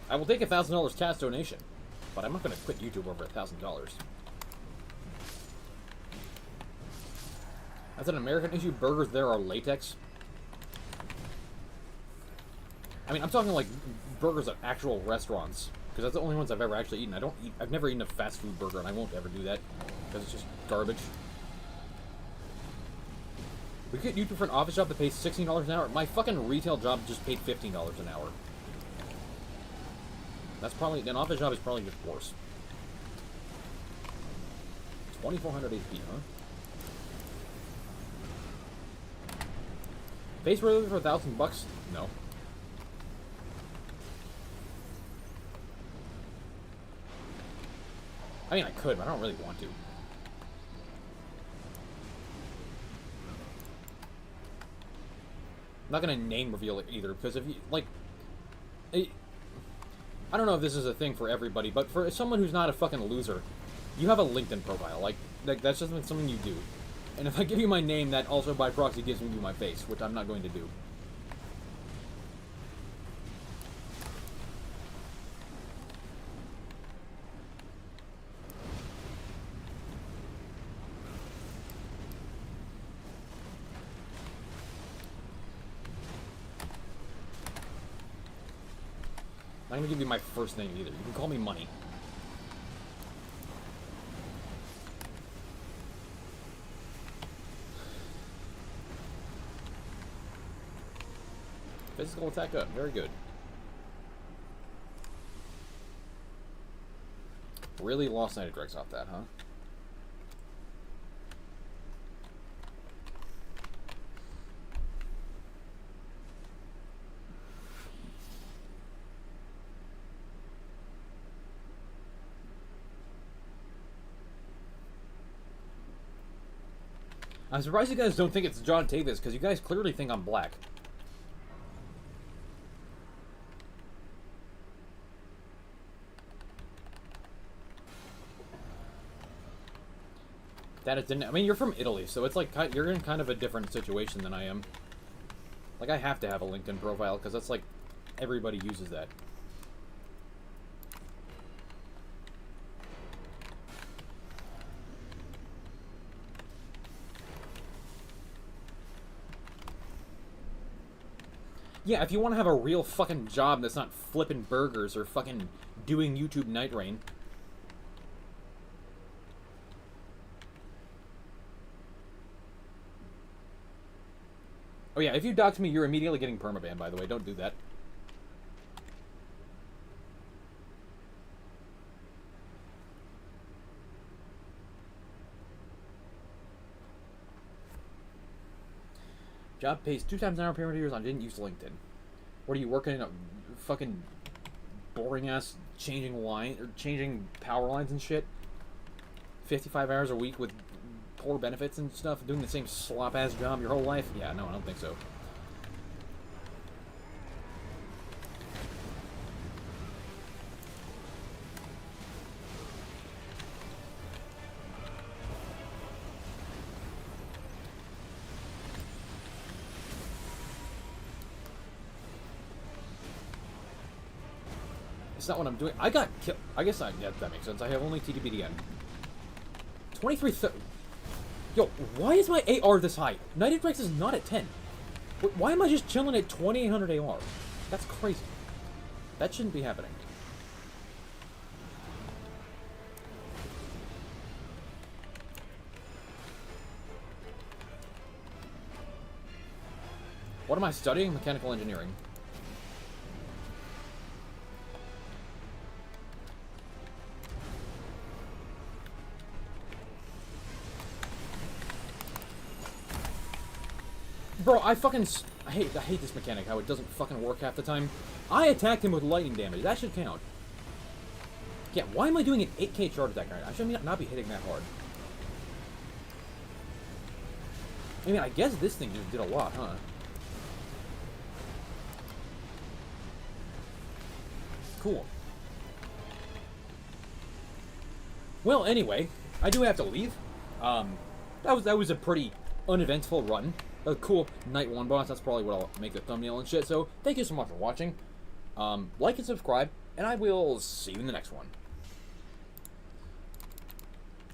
I will take $1,000 cash donation, but I'm not going to quit YouTube over $1,000. That's an American issue. Burgers there are latex. I mean, I'm talking like burgers at actual restaurants, because that's the only ones I've ever actually eaten. I've never eaten a fast food burger, and I won't ever do that, because it's just garbage. We get YouTube for an office job that pays $16 an hour. My fucking retail job just paid $15 an hour. That's probably, an office job is probably just worse. 2,400 HP, huh? Face Razor for $1,000? No. I mean, I could, but I don't really want to. I'm not gonna name reveal it either, because if you, like... I don't know if this is a thing for everybody, but for someone who's not a fucking loser, you have a LinkedIn profile. Like that's just something you do. And if I give you my name, that also by proxy gives you my face, which I'm not going to do. gonna give you my first name either. You can call me Money. Physical attack up. Very good. Really lost Nidotrix off that, huh? I'm surprised you guys don't think it's John Tavis, because you guys clearly think I'm black. That it didn't. I mean, you're from Italy, so it's like you're in kind of a different situation than I am. Like, I have to have a LinkedIn profile, because that's like everybody uses that. Yeah, if you want to have a real fucking job that's not flipping burgers or fucking doing YouTube Night Rain. Oh yeah, if you dox me, you're immediately getting permaban, by the way. Don't do that. Job pays 2 times an hour payment years. I didn't use LinkedIn. What are you working in a fucking boring ass changing power lines and shit? 55 hours a week with poor benefits and stuff, doing the same slop ass job your whole life? Yeah, no, I don't think so. It's not what I'm doing. I got killed. I guess yeah, that makes sense. I have only TTBDN. 23. Yo, why is my AR this high? Nidotrix is not at 10. Why am I just chilling at 2800 AR? That's crazy. That shouldn't be happening. What am I studying? Mechanical engineering. Bro, I hate this mechanic, how it doesn't fucking work half the time. I attacked him with lightning damage. That should count. Yeah, why am I doing an 8k charge attack right now? I should not be hitting that hard. I mean, I guess this thing just did a lot, huh? Cool. Well, anyway, I do have to leave. That was a pretty uneventful run. A cool night 1 boss. That's probably what I'll make the thumbnail and shit. So, thank you so much for watching. Like and subscribe, and I will see you in the next one.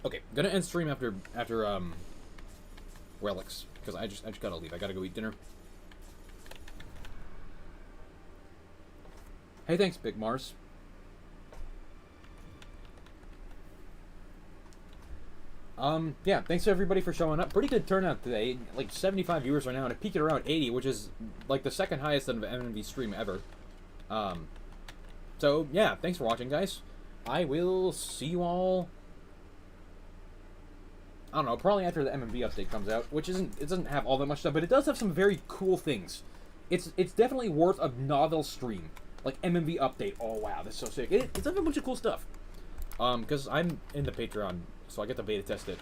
Okay, gonna end stream after Relics, because I just gotta leave. I gotta go eat dinner. Hey, thanks, Big Mars. Yeah, thanks everybody for showing up. Pretty good turnout today. Like 75 viewers right now, and it peaked at around 80, which is like the second highest of an MMV stream ever. So yeah, thanks for watching, guys. I will see you all. I don't know, probably after the MMV update comes out, which it doesn't have all that much stuff, but it does have some very cool things. It's definitely worth a novel stream. Like MMV update. Oh wow, that's so sick. It's a bunch of cool stuff. Because I'm in the Patreon, so I get to beta test it.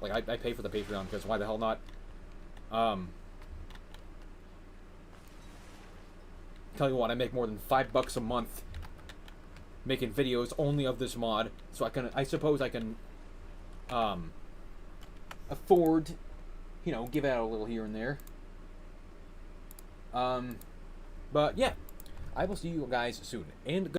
Like, I pay for the Patreon, because why the hell not? Tell you what, I make more than $5 a month making videos only of this mod, so I suppose I can, afford, you know, give out a little here and there. But yeah, I will see you guys soon, and